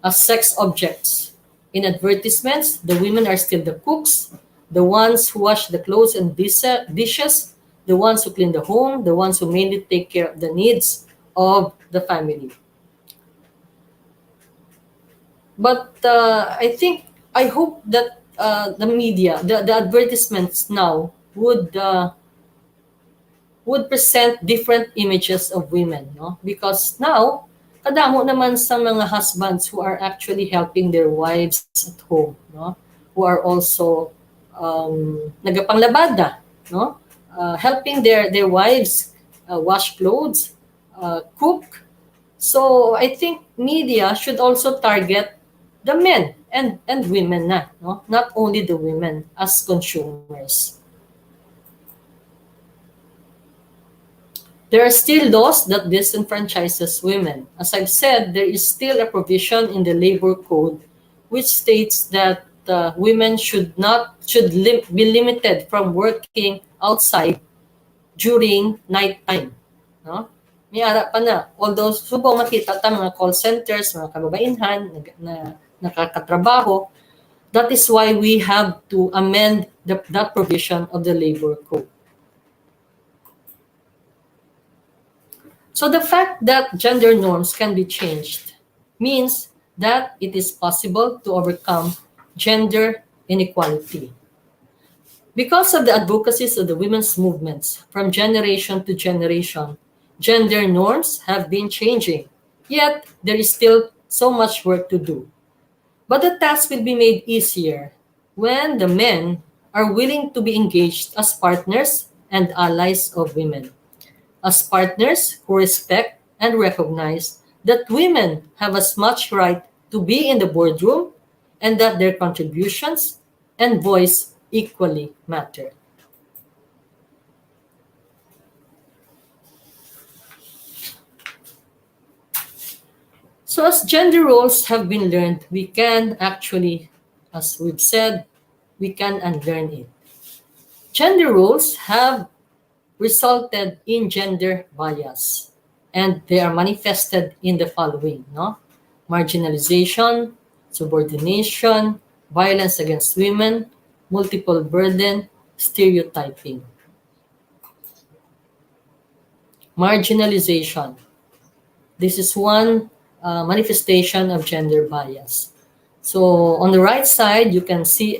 as sex objects. In advertisements, the women are still the cooks, the ones who wash the clothes and dishes, the ones who clean the home, the ones who mainly take care of the needs of the family. But I hope that the media, the advertisements now would present different images of women, no? Because now, kadamo naman sa mga husbands who are actually helping their wives at home, no? Who are also nagapanglabada, no? Helping their wives wash clothes, cook. So I think media should also target the men and women na, no? Not only the women as consumers. There are still laws that disenfranchises women. As I've said, there is still a provision in the labor code which states that women should be limited from working outside during night time. No? May ara pa na. Although subong makita ta mga call centers, mga kababainhan na nakakatrabaho, that is why we have to amend that provision of the labor code. So the fact that gender norms can be changed means that it is possible to overcome gender inequality. Because of the advocacies of the women's movements from generation to generation, gender norms have been changing. Yet, there is still so much work to do. But the task will be made easier when the men are willing to be engaged as partners and allies of women. As partners who respect and recognize that women have as much right to be in the boardroom and that their contributions and voice equally matter. So as gender roles have been learned, we can actually, as we've said, we can unlearn it. Gender roles have resulted in gender bias, and they are manifested in the following, no? Marginalization, subordination, violence against women, multiple burden, stereotyping. Marginalization. This is one manifestation of gender bias. So on the right side, you can see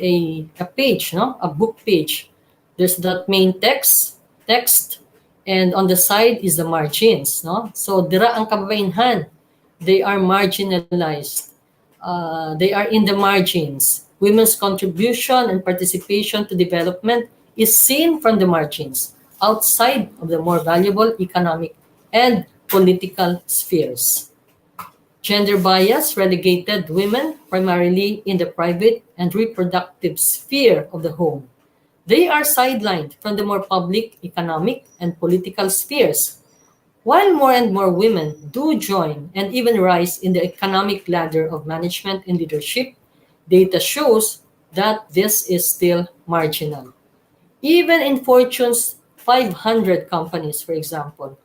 a page, no? A book page. There's that main text, and on the side is the margins, no? So dira ang kababainhan, they are marginalized. They are in the margins. Women's contribution and participation to development is seen from the margins, outside of the more valuable economic and political spheres. Gender bias relegated women primarily in the private and reproductive sphere of the home. They are sidelined from the more public, economic, and political spheres. While more and more women do join and even rise in the economic ladder of management and leadership, data shows that this is still marginal. Even in Fortune's 500 companies, for example,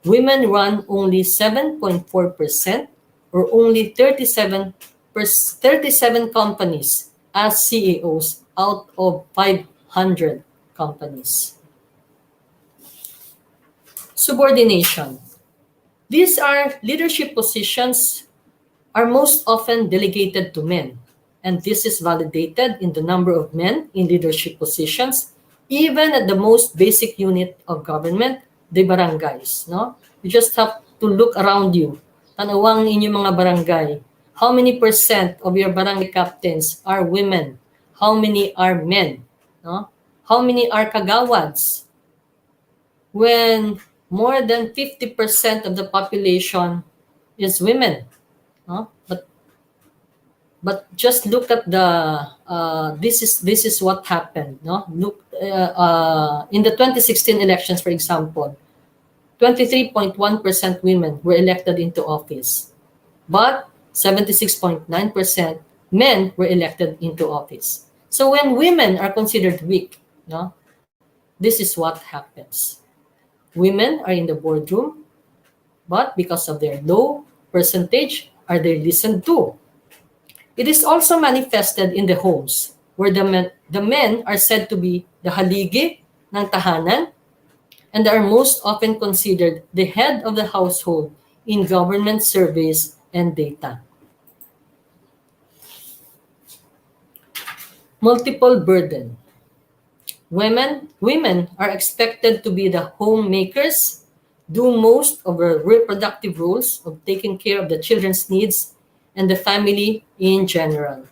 women run only 7.4% or only 37 companies as CEOs out of 500 companies. Subordination. These are leadership positions are most often delegated to men, and this is validated in the number of men in leadership positions, even at the most basic unit of government, the barangays. No? You just have to look around you. Tanawang inyong mga barangay. How many percent of your barangay captains are women? How many are men? No? How many are kagawads? When more than 50% of the population is women. No? But just look at the this is what happened. No, look in the 2016 elections, for example, 23.1% women were elected into office, but 76.9% men were elected into office. So when women are considered weak, no, this is what happens. Women are in the boardroom, but because of their low percentage, are they listened to? It is also manifested in the homes, where the men are said to be the haligi ng tahanan and are most often considered the head of the household in government surveys and data. Multiple burden. Women are expected to be the homemakers, do most of the reproductive roles of taking care of the children's needs and the family in general,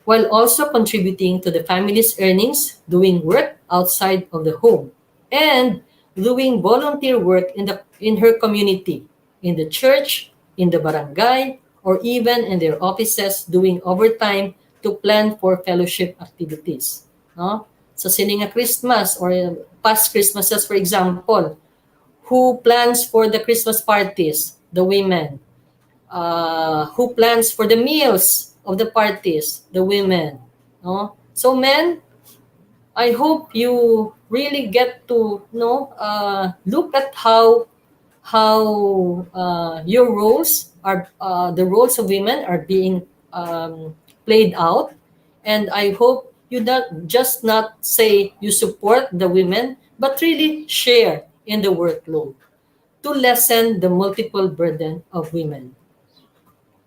while also contributing to the family's earnings, doing work outside of the home, and doing volunteer work in her community, in the church, in the barangay, or even in their offices, doing overtime to plan for fellowship activities. No? Sa Sininga Christmas or past Christmases, for example, who plans for the Christmas parties? The women. Who plans for the meals of the parties? The women. No? So men, I hope you really get to look at how your roles are, the roles of women are being played out, and I hope you not say you support the women, but really share in the workload to lessen the multiple burden of women.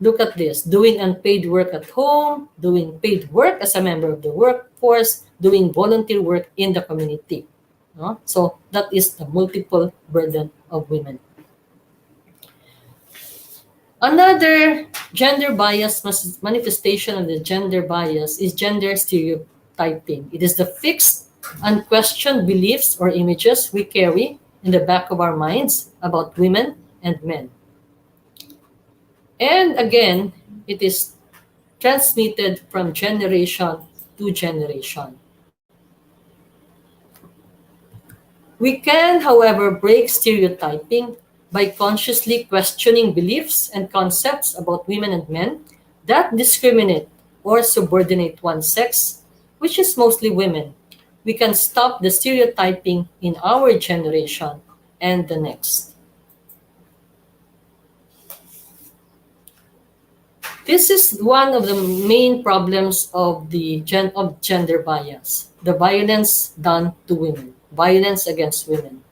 Look at this, doing unpaid work at home, doing paid work as a member of the workforce, doing volunteer work in the community. No? So that is the multiple burden of women. Another gender bias manifestation of the gender bias is gender stereotyping. It is the fixed, unquestioned beliefs or images we carry in the back of our minds about women and men. And again, it is transmitted from generation to generation. We can, however, break stereotyping by consciously questioning beliefs and concepts about women and men that discriminate or subordinate one sex, which is mostly women. We can stop the stereotyping in our generation and the next. This is one of the main problems of the gender bias, the violence done to women, violence against women.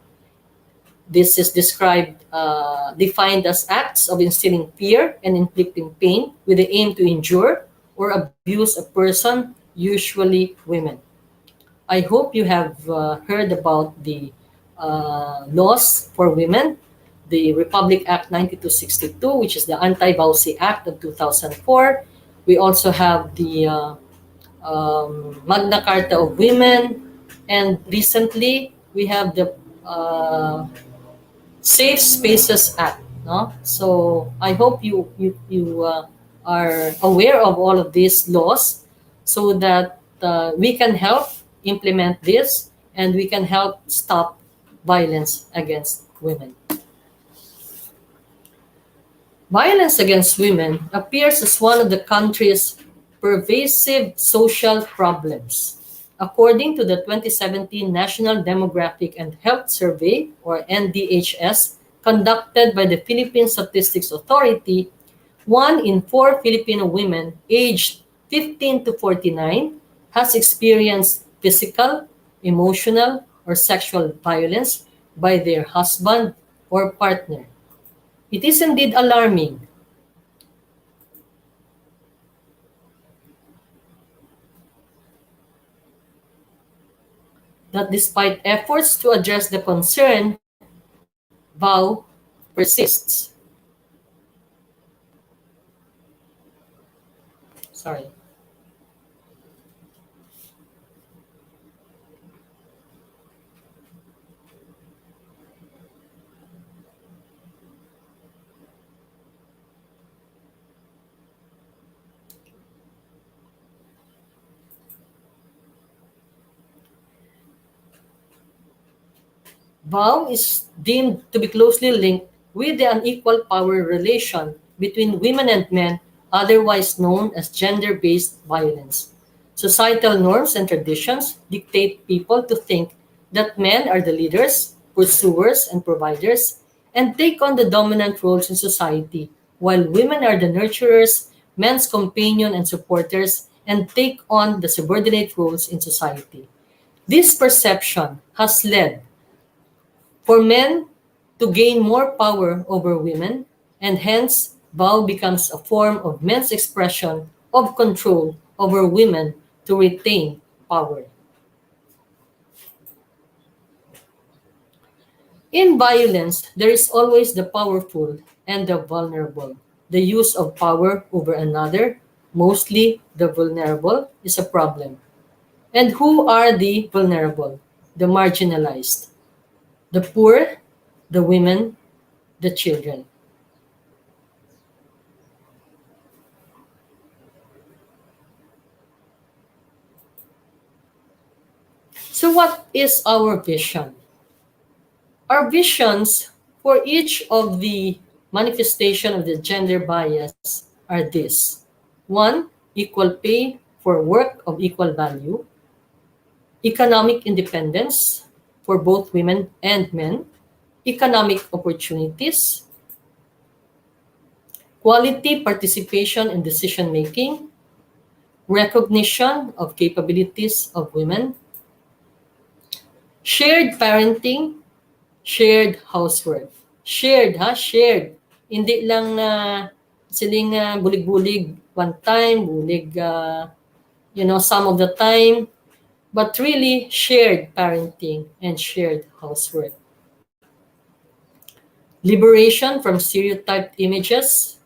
This is defined as acts of instilling fear and inflicting pain with the aim to injure or abuse a person, usually women. I hope you have heard about the laws for women, the Republic Act 9262, which is the Anti-VAWC Act of 2004. We also have the Magna Carta of Women, and recently we have the Safe Spaces Act. No? So I hope you are aware of all of these laws so that we can help implement this and we can help stop violence against women. Violence against women appears as one of the country's pervasive social problems. According to the 2017 National Demographic and Health Survey, or NDHS, conducted by the Philippine Statistics Authority, 1 in 4 Filipino women aged 15 to 49 has experienced physical, emotional, or sexual violence by their husband or partner. It is indeed alarming that despite efforts to address the concern, VAW persists. Sorry. VAW is deemed to be closely linked with the unequal power relation between women and men, otherwise known as gender-based violence. Societal norms and traditions dictate people to think that men are the leaders, pursuers, and providers, and take on the dominant roles in society, while women are the nurturers, men's companion and supporters, and take on the subordinate roles in society. This perception has led for men to gain more power over women, and hence vow becomes a form of men's expression of control over women to retain power. In violence, there is always the powerful and the vulnerable. The use of power over another, mostly the vulnerable, is a problem. And who are the vulnerable? The marginalized, the poor, the women, the children. So what is our vision? Our visions for each of the manifestation of the gender bias are this. 1, equal pay for work of equal value. Economic independence for both women and men. Economic opportunities. Quality participation in decision making. Recognition of capabilities of women. Shared parenting, shared housework. Shared, ha? Shared. Hindi lang na siling bulig-bulig one time, bulig, some of the time, but really shared parenting and shared housework. Liberation from stereotyped images,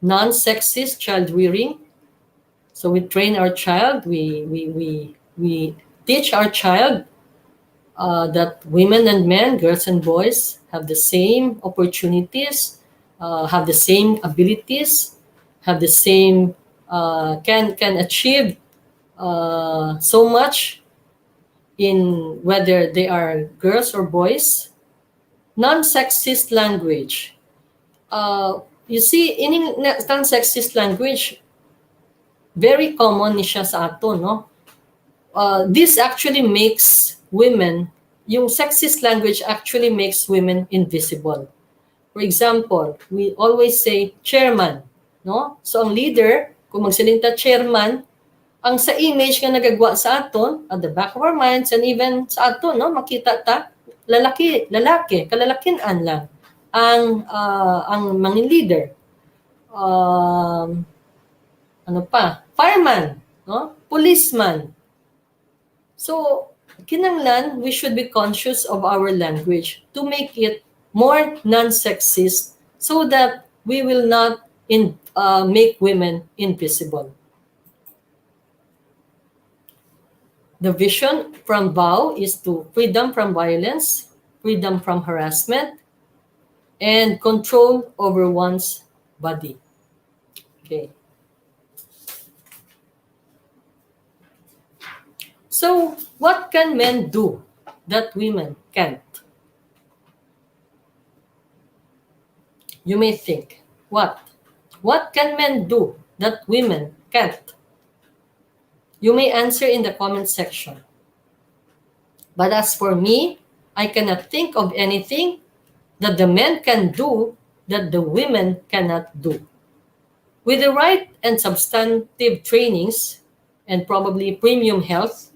non-sexist child rearing. So we train our child, we teach our child that women and men, girls and boys, have the same opportunities, have the same abilities, have the same can achieve so much in whether they are girls or boys. Non-sexist language. You see, in non-sexist language, very common ni siya sa ato, no? This actually makes women, yung sexist language actually makes women invisible. For example, we always say chairman, no? So ang leader, kung magsalinta chairman, ang sa image nga nagagwa sa aton, at the back of our minds, and even sa aton, no? Makita ta, lalaki, kalalakian lang ang mga leader. Ano pa? Fireman, no? Policeman. So, kinanglan, we should be conscious of our language to make it more non-sexist so that we will not make women invisible. The vision from VAW is to freedom from violence, freedom from harassment, and control over one's body. Okay. So, what can men do that women can't? You may think, what? What can men do that women can't? You may answer in the comment section. But as for me, I cannot think of anything that the men can do that the women cannot do. With the right and substantive trainings and probably premium health,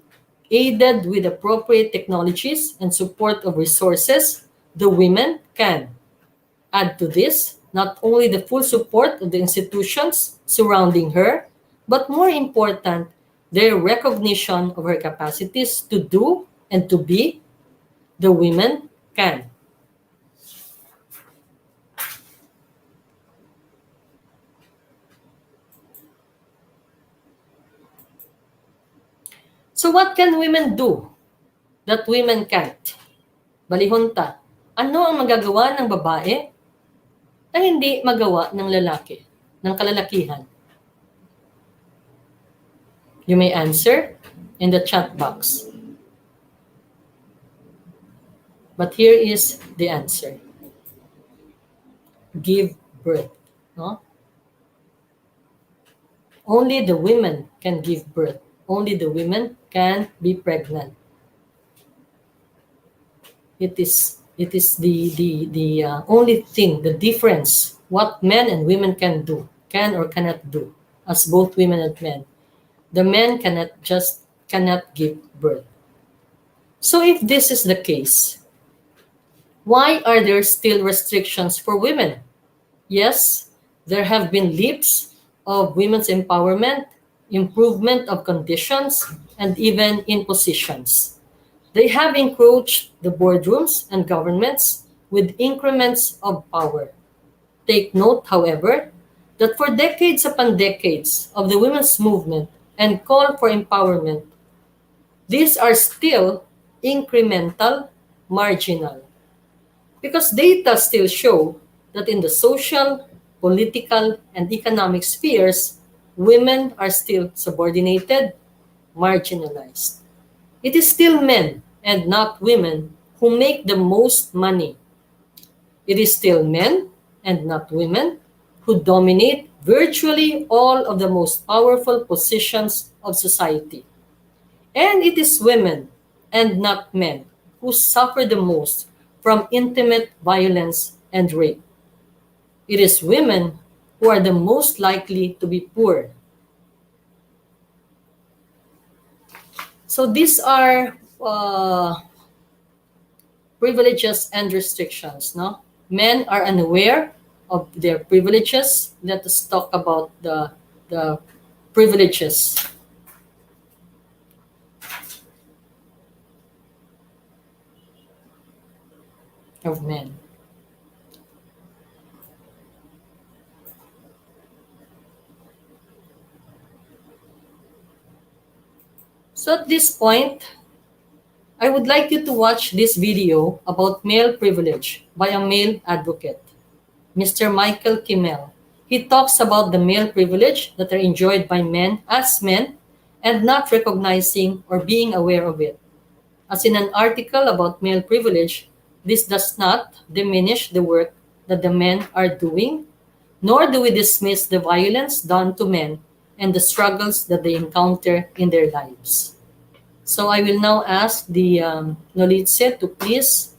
aided with appropriate technologies and support of resources, the women can. Add to this not only the full support of the institutions surrounding her, but more important, their recognition of her capacities to do and to be the women can. So what can women do that women can't? Balihonta, ano ang magagawa ng babae na hindi magawa ng lalaki, ng kalalakihan? You may answer in the chat box. But here is the answer. Give birth. No? Only the women can give birth. Only the women can be pregnant. It is the only thing, the difference, what men and women can do, can or cannot do, as both women and men. The men cannot give birth. So if this is the case, why are there still restrictions for women? Yes, there have been leaps of women's empowerment, improvement of conditions, and even impositions. They have encroached the boardrooms and governments with increments of power. Take note, however, that for decades upon decades of the women's movement and call for empowerment, these are still incremental, marginal. Because data still show that in the social, political, and economic spheres, women are still subordinated, marginalized. It is still men and not women who make the most money. It is still men and not women who dominate virtually all of the most powerful positions of society. And it is women and not men who suffer the most from intimate violence and rape. It is women who are the most likely to be poor. So these are privileges and restrictions. No? Men are unaware of their privileges. Let us talk about the privileges. Of men. So at this point, I would like you to watch this video about male privilege by a male advocate, Mr. Michael Kimmel. He talks about the male privilege that are enjoyed by men as men and not recognizing or being aware of it. As in an article about male privilege, this does not diminish the work that the men are doing, nor do we dismiss the violence done to men and the struggles that they encounter in their lives. So I will now ask the NOLITC to please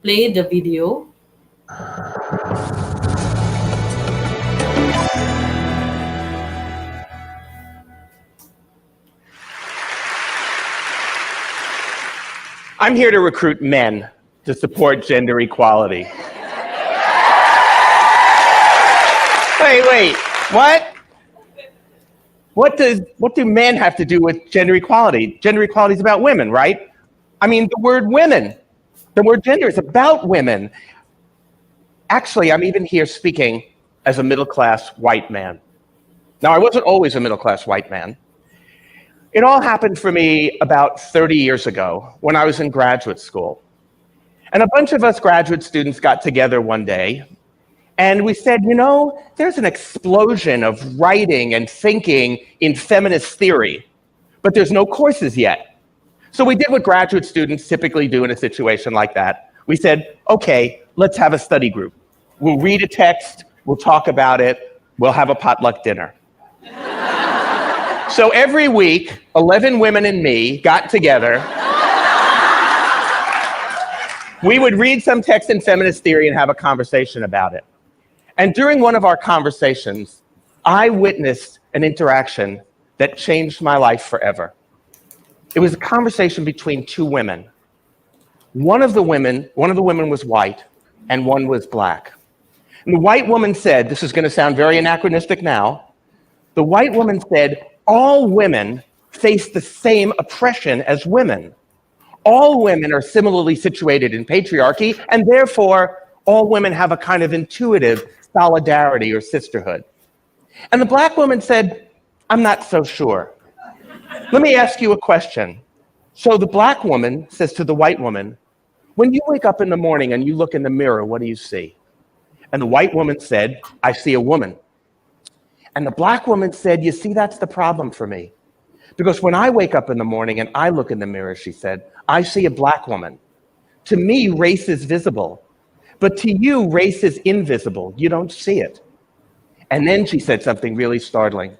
play the video. I'm here to recruit men to support gender equality. Wait, what? What do men have to do with gender equality? Gender equality is about women, right? I mean, the word women, the word gender is about women. Actually, I'm even here speaking as a middle-class white man. Now, I wasn't always a middle-class white man. It all happened for me about 30 years ago when I was in graduate school. And a bunch of us graduate students got together one day and we said, you know, there's an explosion of writing and thinking in feminist theory, but there's no courses yet. So we did what graduate students typically do in a situation like that. We said, okay, let's have a study group. We'll read a text, we'll talk about it, we'll have a potluck dinner. So every week, 11 women and me got together. We would read some text in feminist theory and have a conversation about it. And during one of our conversations, I witnessed an interaction that changed my life forever. It was a conversation between two women. One of the women was white and one was black. And the white woman said, this is going to sound very anachronistic now, the white woman said, all women face the same oppression as women. All women are similarly situated in patriarchy, and therefore all women have a kind of intuitive solidarity or sisterhood. And the black woman said, I'm not so sure. Let me ask you a question. So the black woman says to the white woman, when you wake up in the morning and you look in the mirror, what do you see? And the white woman said, I see a woman. And the black woman said, you see, that's the problem for me. Because when I wake up in the morning and I look in the mirror, she said, I see a black woman. To me, race is visible. But to you, race is invisible. You don't see it. And then she said something really startling.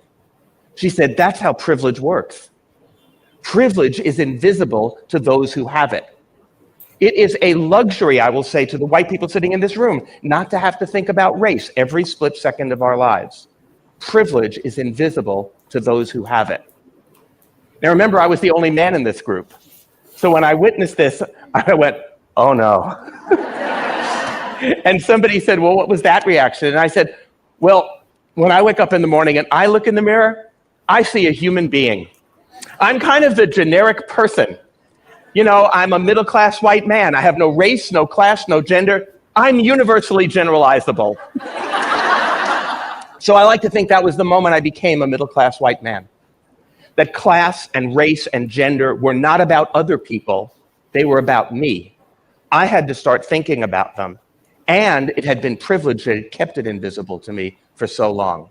She said, that's how privilege works. Privilege is invisible to those who have it. It is a luxury, I will say, to the white people sitting in this room, not to have to think about race every split second of our lives. Privilege is invisible to those who have it. Now remember, I was the only man in this group. So when I witnessed this, I went, oh no. And somebody said, well, what was that reaction? And I said, well, when I wake up in the morning and I look in the mirror, I see a human being. I'm kind of the generic person. You know, I'm a middle-class white man. I have no race, no class, no gender. I'm universally generalizable. So I like to think that was the moment I became a middle-class white man. That class and race and gender were not about other people. They were about me. I had to start thinking about them. And it had been privileged that it kept it invisible to me for so long.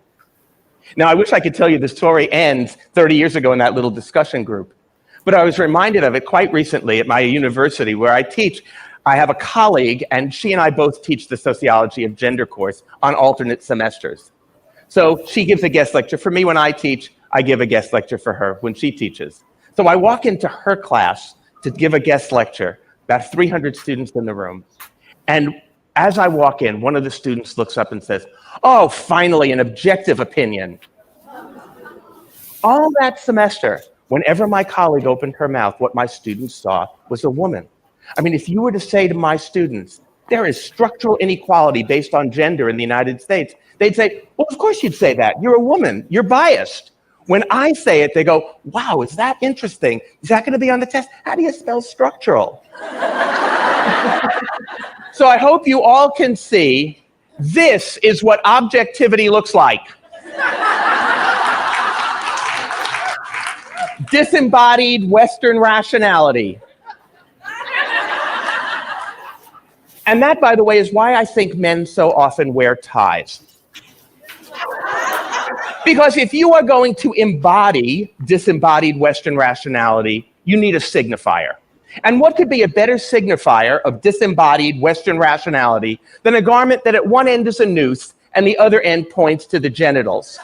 Now, I wish I could tell you the story ends 30 years ago in that little discussion group. But I was reminded of it quite recently at my university where I teach. I have a colleague, and she and I both teach the Sociology of Gender course on alternate semesters. So she gives a guest lecture for me when I teach. I give a guest lecture for her when she teaches. So I walk into her class to give a guest lecture, about 300 students in the room. And as I walk in, one of the students looks up and says, oh, finally, an objective opinion. All that semester, whenever my colleague opened her mouth, what my students saw was a woman. I mean, if you were to say to my students, there is structural inequality based on gender in the United States, they'd say, well, of course you'd say that. You're a woman. You're biased. When I say it, they go, wow, is that interesting? Is that going to be on the test? How do you spell structural? So I hope you all can see this is what objectivity looks like. Disembodied Western rationality. And that, by the way, is why I think men so often wear ties. Because if you are going to embody disembodied Western rationality, you need a signifier. And what could be a better signifier of disembodied Western rationality than a garment that at one end is a noose and the other end points to the genitals?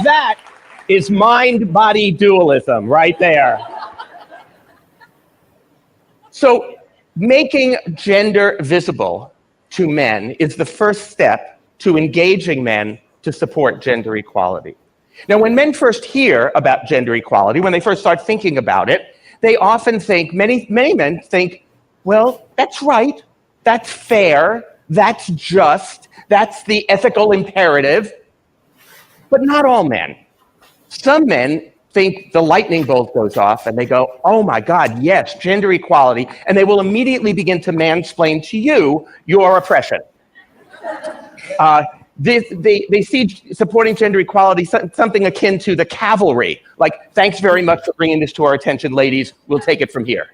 That is mind-body dualism right there. So making gender visible to men is the first step to engaging men to support gender equality. Now, when men first hear about gender equality, when they first start thinking about it, they often think, many men think, well, that's right, that's fair, that's just, that's the ethical imperative. But not all men. Some men think the lightning bolt goes off and they go, oh my God, yes, gender equality, and they will immediately begin to mansplain to you your oppression. They see supporting gender equality something akin to the cavalry, like, thanks very much for bringing this to our attention, ladies, we'll take it from here.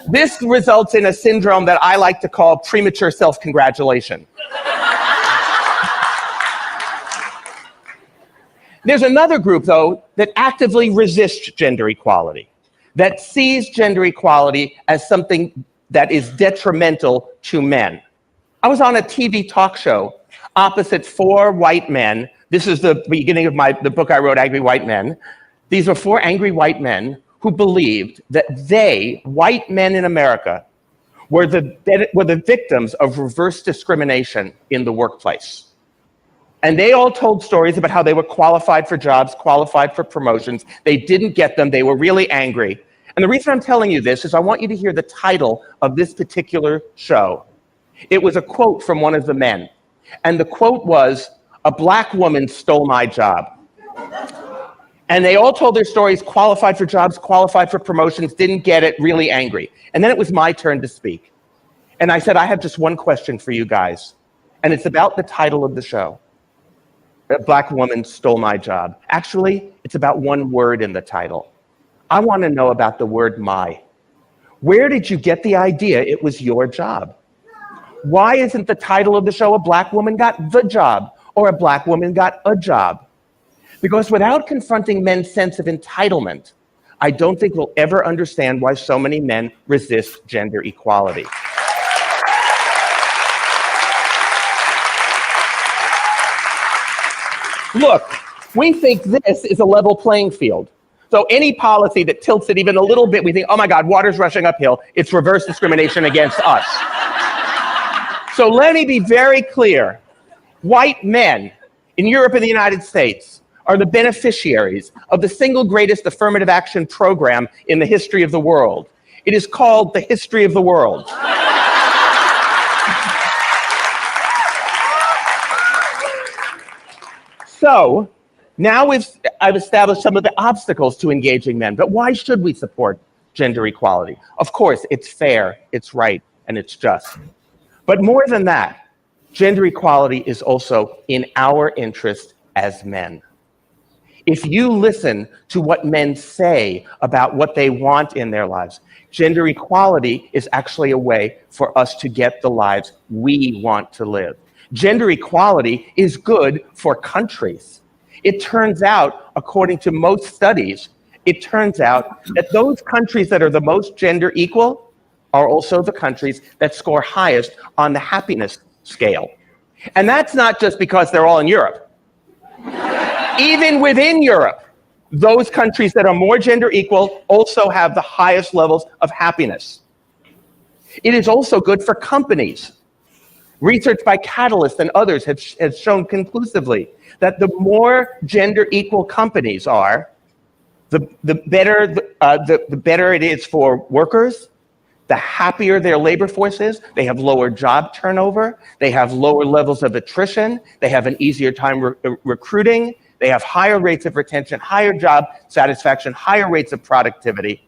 This results in a syndrome that I like to call premature self-congratulation. There's another group, though, that actively resists gender equality, that sees gender equality as something that is detrimental to men. I was on a TV talk show opposite 4 white men. This is the beginning of the book I wrote, Angry White Men. These are 4 angry white men who believed that they, white men in America, were the victims of reverse discrimination in the workplace. And they all told stories about how they were qualified for jobs, qualified for promotions. They didn't get them. They were really angry. And the reason I'm telling you this is I want you to hear the title of this particular show. It was a quote from one of the men. And the quote was, "A black woman stole my job." And they all told their stories, qualified for jobs, qualified for promotions, didn't get it, really angry. And then it was my turn to speak. And I said, I have just one question for you guys. And it's about the title of the show. A black woman stole my job. Actually, it's about one word in the title. I want to know about the word my. Where did you get the idea it was your job? Why isn't the title of the show "A Black Woman Got the Job" or "A Black Woman Got a Job"? Because without confronting men's sense of entitlement, I don't think we'll ever understand why so many men resist gender equality. Look, we think this is a level playing field. So any policy that tilts it even a little bit, we think, oh my God, water's rushing uphill. It's reverse discrimination against us. So let me be very clear. White men in Europe and the United States are the beneficiaries of the single greatest affirmative action program in the history of the world. It is called the history of the world. So now I've established some of the obstacles to engaging men, but why should we support gender equality? Of course, it's fair, it's right, and it's just. But more than that, gender equality is also in our interest as men. If you listen to what men say about what they want in their lives, gender equality is actually a way for us to get the lives we want to live. Gender equality is good for countries. It turns out, according to most studies, it turns out that those countries that are the most gender equal are also the countries that score highest on the happiness scale. And that's not just because they're all in Europe. Even within Europe, those countries that are more gender equal also have the highest levels of happiness. It is also good for companies. Research by Catalyst and others has shown conclusively that the more gender equal companies are, the better it is for workers, the happier their labor force is. They have lower job turnover, they have lower levels of attrition, they have an easier time recruiting, they have higher rates of retention, higher job satisfaction, higher rates of productivity.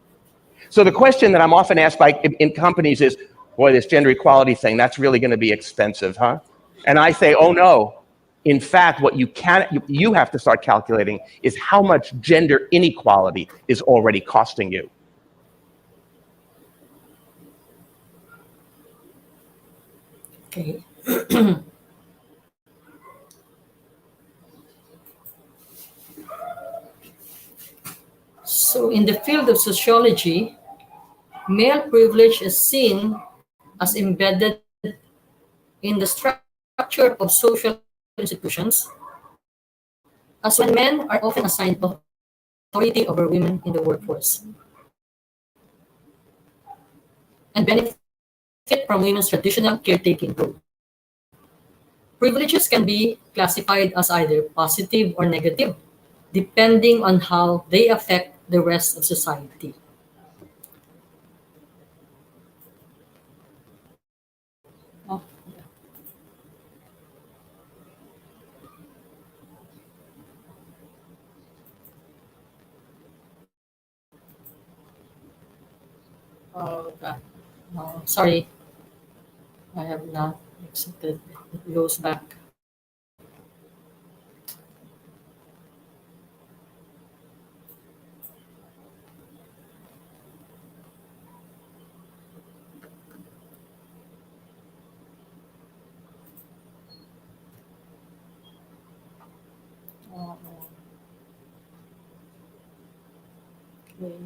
So the question that I'm often asked in companies is, boy, this gender equality thing, that's really going to be expensive, huh? And I say, oh no. In fact, what you have to start calculating is how much gender inequality is already costing you. Okay. So in the field of sociology, male privilege is seen as embedded in the structure of social institutions, as when men are often assigned authority over women in the workforce and benefit from women's traditional caretaking role. Privileges can be classified as either positive or negative, depending on how they affect the rest of society. Oh, yeah. Oh, God. No, sorry. I have not accepted. It goes back. Okay.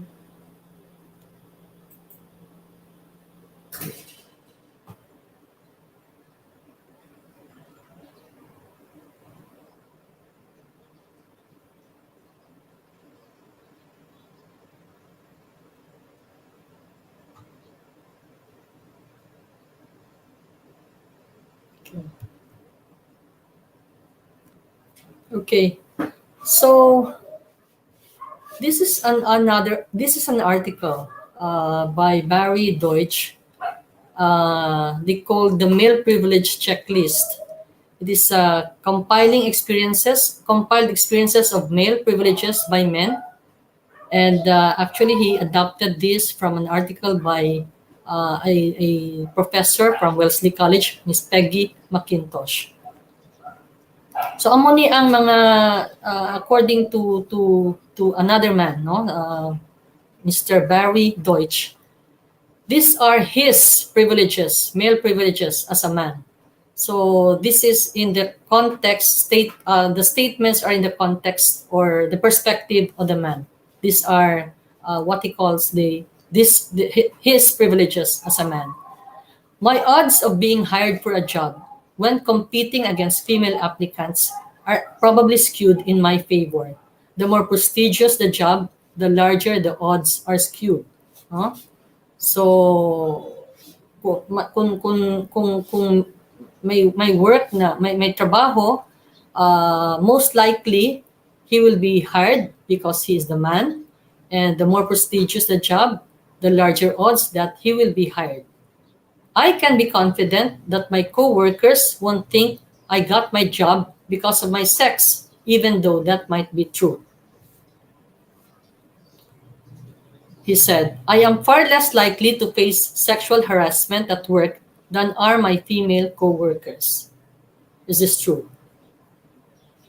Okay. So This is an article by Barry Deutsch. They call the male privilege checklist. It is compiled experiences of male privileges by men. And actually, he adopted this from an article by a professor from Wellesley College, Miss Peggy McIntosh. So amo ni ang mga according to another man, no, Mr. Barry Deutsch. These are his privileges, male privileges as a man. So this is in the context the statements are in the context or the perspective of the man. These are what he calls his privileges as a man. My odds of being hired for a job when competing against female applicants are probably skewed in my favor. The more prestigious the job, the larger the odds are skewed. Huh? So kung may work na may trabaho, most likely he will be hired because he is the man, and the more prestigious the job, the larger odds that he will be hired. I can be confident that my co-workers won't think I got my job because of my sex, even though that might be true. He said, I am far less likely to face sexual harassment at work than are my female co-workers. Is this true?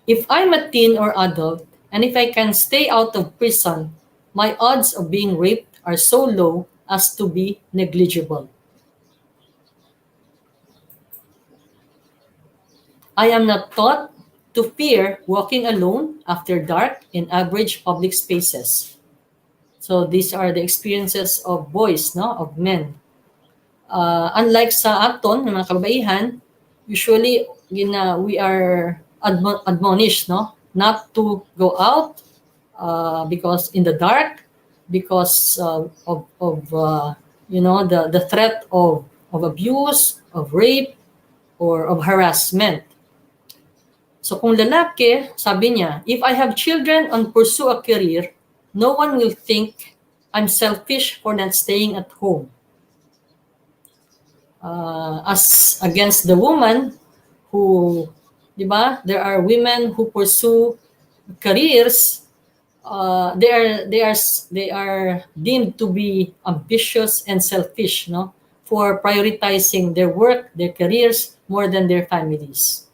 If I'm a teen or adult, and if I can stay out of prison, my odds of being raped are so low as to be negligible. I am not taught to fear walking alone after dark in average public spaces. So these are the experiences of boys, no, of men. Unlike sa aton, mga kababaihan, usually we are admonished, no, not to go out because in the dark, because of the threat of abuse, of rape, or of harassment. So kung lalaki, sabi niya, if I have children and pursue a career, no one will think I'm selfish for not staying at home. As against the woman who, di ba, there are women who pursue careers, they are deemed to be ambitious and selfish, no, for prioritizing their work, their careers more than their families.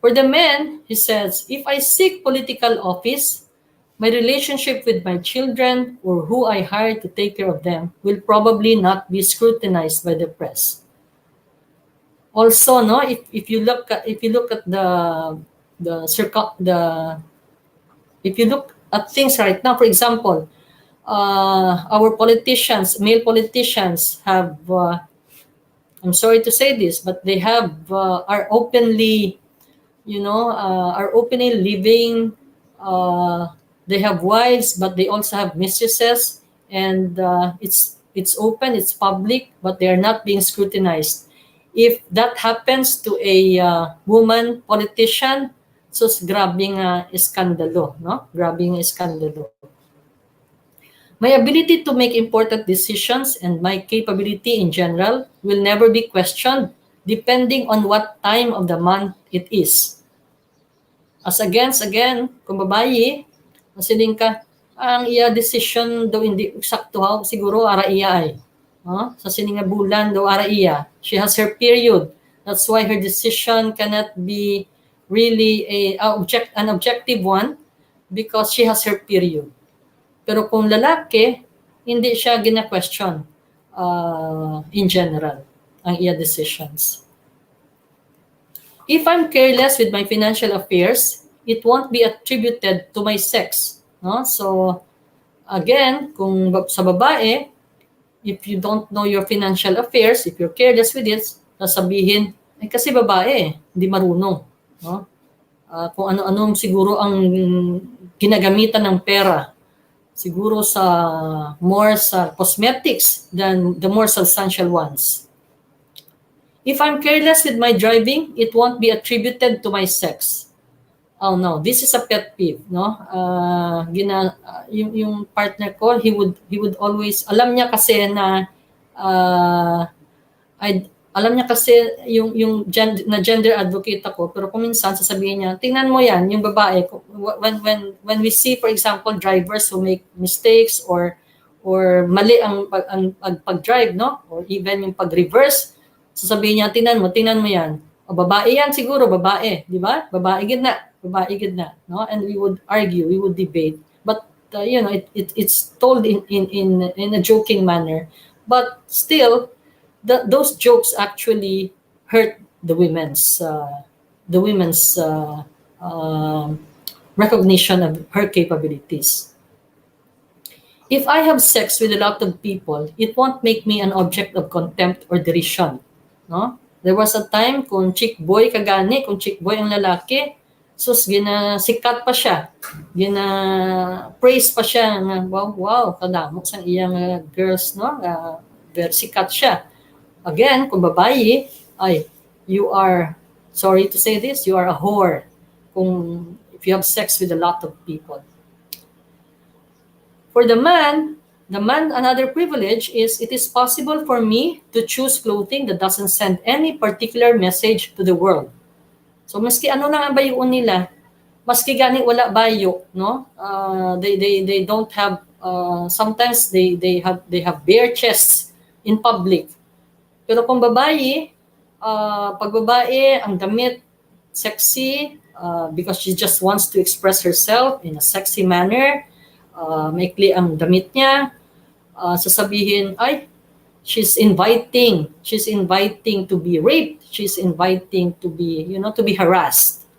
For the men, he says, if I seek political office, my relationship with my children or who I hire to take care of them will probably not be scrutinized by the press. Also, no, if you look at things right now, for example, our politicians, male politicians, have I'm sorry to say this, but they are openly, are openly living. They have wives, but they also have mistresses, and it's open, it's public, but they are not being scrutinized. If that happens to a woman politician, so grabbing iskandalo, no? Grabbing iskandalo. My ability to make important decisions and my capability in general will never be questioned depending on what time of the month it is. As again, kung babae, masiling ka, ang iya decision daw hindi eksakto ha, siguro ara iya ay. Sa sininga bulan daw ara iya. She has her period. That's why her decision cannot be really an objective one because she has her period. Pero kung lalaki, hindi siya gina-question in general ang iya decisions. If I'm careless with my financial affairs, it won't be attributed to my sex. No? So, again, kung sa babae, if you don't know your financial affairs, if you're careless with it, sasabihin, kasi babae, hindi marunong. No? Kung ano-anong siguro ang ginagamitan ng pera. Siguro more sa cosmetics than the more substantial ones. If I'm careless with my driving, it won't be attributed to my sex. oh no, this is a pet peeve, no? Yung partner ko, he would always, alam niya kasi na alam niya kasi yung gender advocate ako, pero kung minsan sasabihin niya, tingnan mo yan, yung babae, when we see, for example, drivers who make mistakes or mali ang pag-drive, no? Or even yung pag-reverse, sasabihin niya, tingnan mo yan. O babae yan siguro, babae, di ba? Babae gid na, no? And we would argue, we would debate. But it's told in a joking manner. But still, those jokes actually hurt the women's recognition of her capabilities. If I have sex with a lot of people, it won't make me an object of contempt or derision. No? There was a time kung chick boy kagani, kung chick boy ang lalaki, sus sikat pa siya. Praise pa siya nga wow, kadamo sang iyang girls, no? Very sikat siya. Again, kung babae, you are, sorry to say this, you are a whore if you have sex with a lot of people. For the man, another privilege is it is possible for me to choose clothing that doesn't send any particular message to the world. So maski ano lang ang bayuon nila, maski gani wala bayo, no? They don't have sometimes they have bare chests in public. Pero kung babae, pag babae, ang damit, sexy, because she just wants to express herself in a sexy manner, maikli ang damit niya, sasabihin, she's inviting to be raped, she's inviting to be harassed.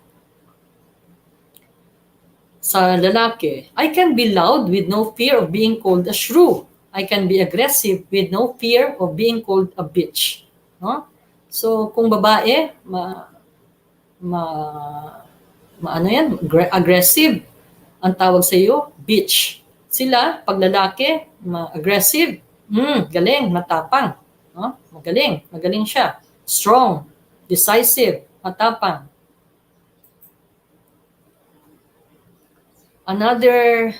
Sa lalaki, I can be loud with no fear of being called a shrew. I can be aggressive with no fear of being called a bitch. No? So, kung babae, aggressive, ang tawag sa iyo, bitch. Sila, pag lalaki, aggressive, galing, matapang. No? Magaling siya. Strong, decisive, matapang. Another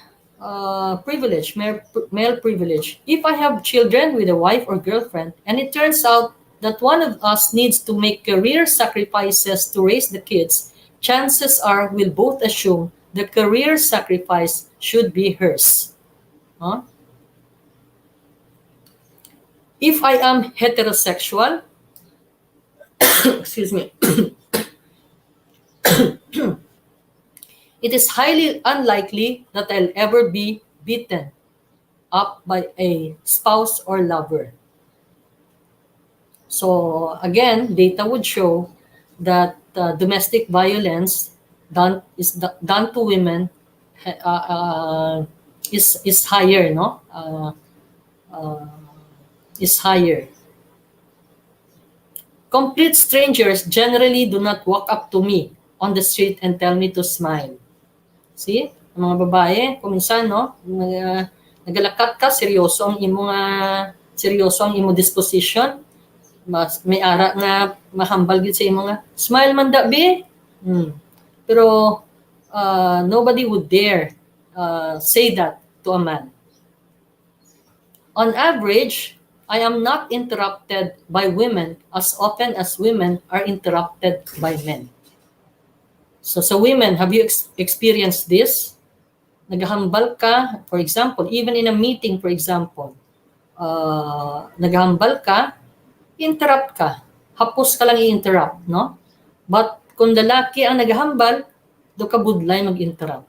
privilege, male privilege. If I have children with a wife or girlfriend, and it turns out that one of us needs to make career sacrifices to raise the kids, chances are we'll both assume the career sacrifice should be hers. Huh? If I am heterosexual, excuse me, it is highly unlikely that I'll ever be beaten up by a spouse or lover. So again, data would show that domestic violence done to women is higher, no? Is higher. Complete strangers generally do not walk up to me on the street and tell me to smile. See? Ang mga babae, kung minsan, no, nagalakat ka, seryoso ang imo disposition, may ara nga mahambal gid sa imo nga, smile man da be. Pero nobody would dare say that to a man. On average, I am not interrupted by women as often as women are interrupted by men. So sa women, have you experienced this? Naghambal ka, for example, even in a meeting, for example, naghambal ka, interrupt ka. Hapos ka lang i-interrupt, no? But kung lalaki ang naghambal, do ka budlay mag-interrupt.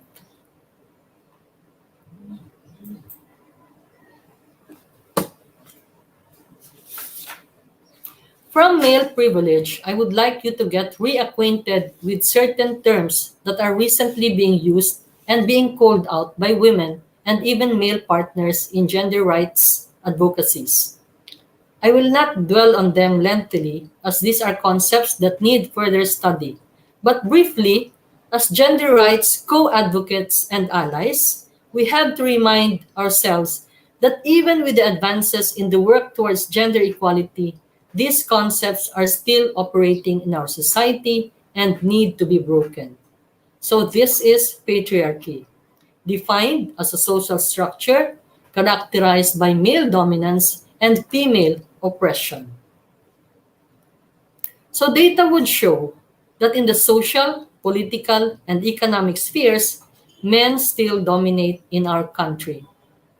From male privilege, I would like you to get reacquainted with certain terms that are recently being used and being called out by women and even male partners in gender rights advocacies. I will not dwell on them lengthily, as these are concepts that need further study. But briefly, as gender rights co-advocates and allies, we have to remind ourselves that even with the advances in the work towards gender equality, these concepts are still operating in our society and need to be broken. So this is patriarchy, defined as a social structure characterized by male dominance and female oppression. So data would show that in the social, political, and economic spheres, men still dominate in our country.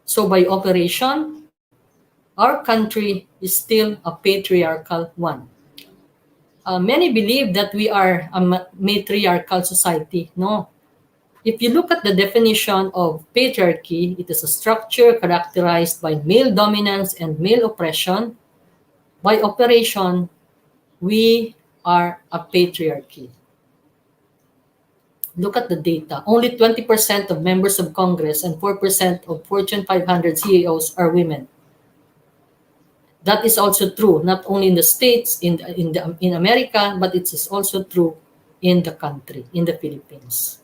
So by operation, our country is still a patriarchal one. Many believe that we are a matriarchal society. No. If you look at the definition of patriarchy, it is a structure characterized by male dominance and male oppression. By operation, we are a patriarchy. Look at the data. Only 20% of members of Congress and 4% of Fortune 500 CEOs are women. That is also true, not only in the States, in America, but it is also true in the country, in the Philippines.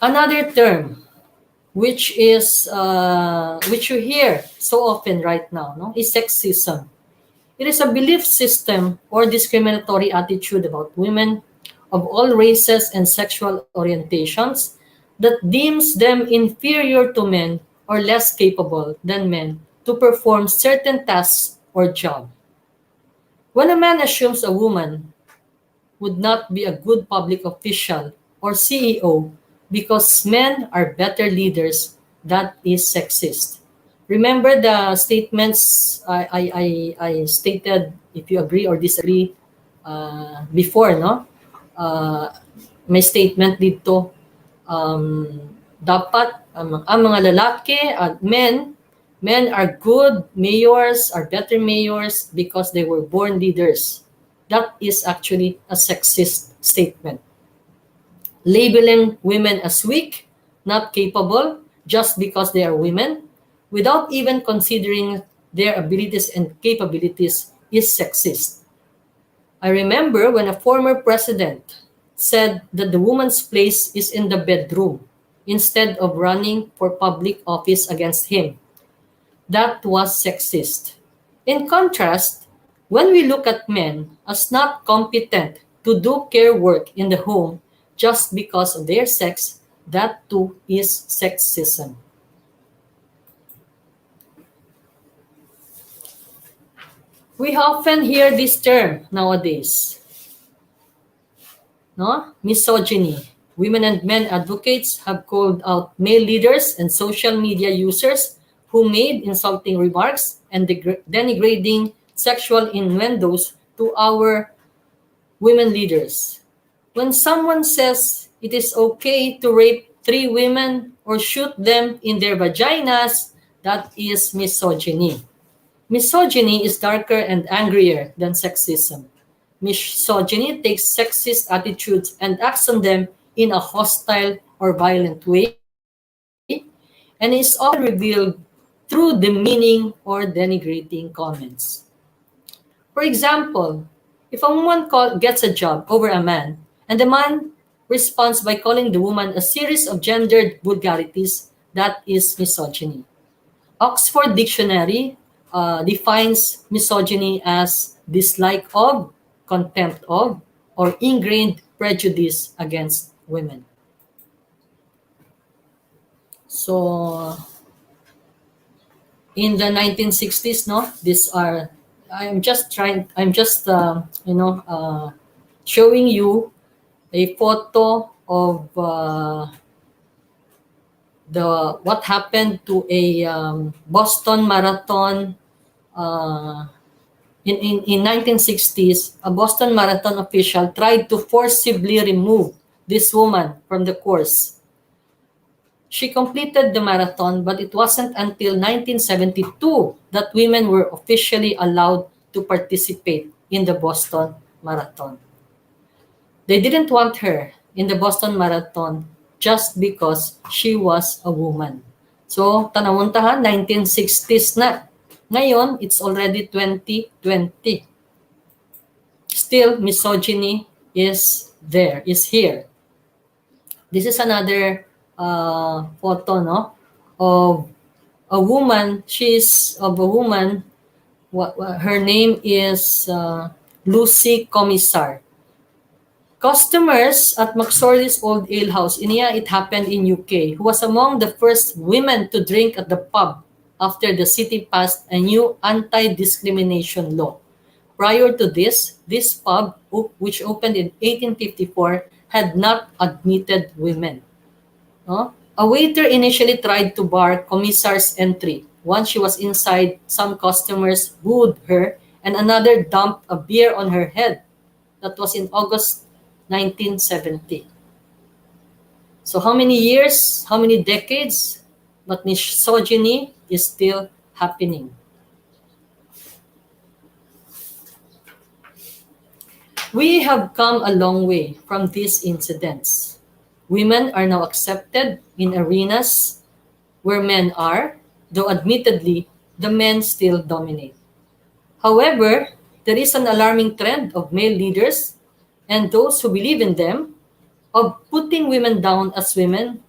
Another term, which you hear so often right now, no, is sexism. It is a belief system or discriminatory attitude about women of all races and sexual orientations that deems them inferior to men or less capable than men to perform certain tasks or jobs. When a man assumes a woman would not be a good public official or CEO because men are better leaders, that is sexist. Remember the statements I stated, if you agree or disagree, before, no? May statement dito, dapat ang mga lalaki at men are good mayors, are better mayors because they were born leaders. That is actually a sexist statement. Labeling women as weak, not capable, just because they are women, without even considering their abilities and capabilities is sexist. I remember when a former president said that the woman's place is in the bedroom instead of running for public office against him. That was sexist. In contrast, when we look at men as not competent to do care work in the home just because of their sex, that too is sexism. We often hear this term nowadays, no? Misogyny. Women and men advocates have called out male leaders and social media users who made insulting remarks and denigrating sexual innuendos to our women leaders. When someone says it is okay to rape 3 women or shoot them in their vaginas, that is misogyny. Misogyny is darker and angrier than sexism. Misogyny takes sexist attitudes and acts on them in a hostile or violent way, and is often revealed through demeaning or denigrating comments. For example, if a woman gets a job over a man, and the man responds by calling the woman a series of gendered vulgarities, that is misogyny. Oxford Dictionary defines misogyny as dislike of, contempt of, or ingrained prejudice against women. So, in the 1960s, no, I'm just showing you a photo of what happened to a Boston Marathon in 1960s. A Boston Marathon official tried to forcibly remove this woman from the course. She completed the marathon, but it wasn't until 1972 that women were officially allowed to participate in the Boston Marathon. They didn't want her in the Boston Marathon just because she was a woman. So, tanawon tahan, 1960s na. Ngayon, it's already 2020. Still, misogyny is here. This is another photo, no, of a woman. She's of a woman. Her name is Lucy Commissar. Customers at McSorley's Old Ale House, it happened in UK, who was among the first women to drink at the pub after the city passed a new anti-discrimination law. Prior to this pub, which opened in 1854, had not admitted women. No? A waiter initially tried to bar Commissar's entry. Once she was inside, some customers booed her and another dumped a beer on her head. That was in August 1970. So how many years, how many decades, but misogyny is still happening. We have come a long way from these incidents. Women are now accepted in arenas where men are, though admittedly, the men still dominate. However, there is an alarming trend of male leaders and those who believe in them of putting women down as women,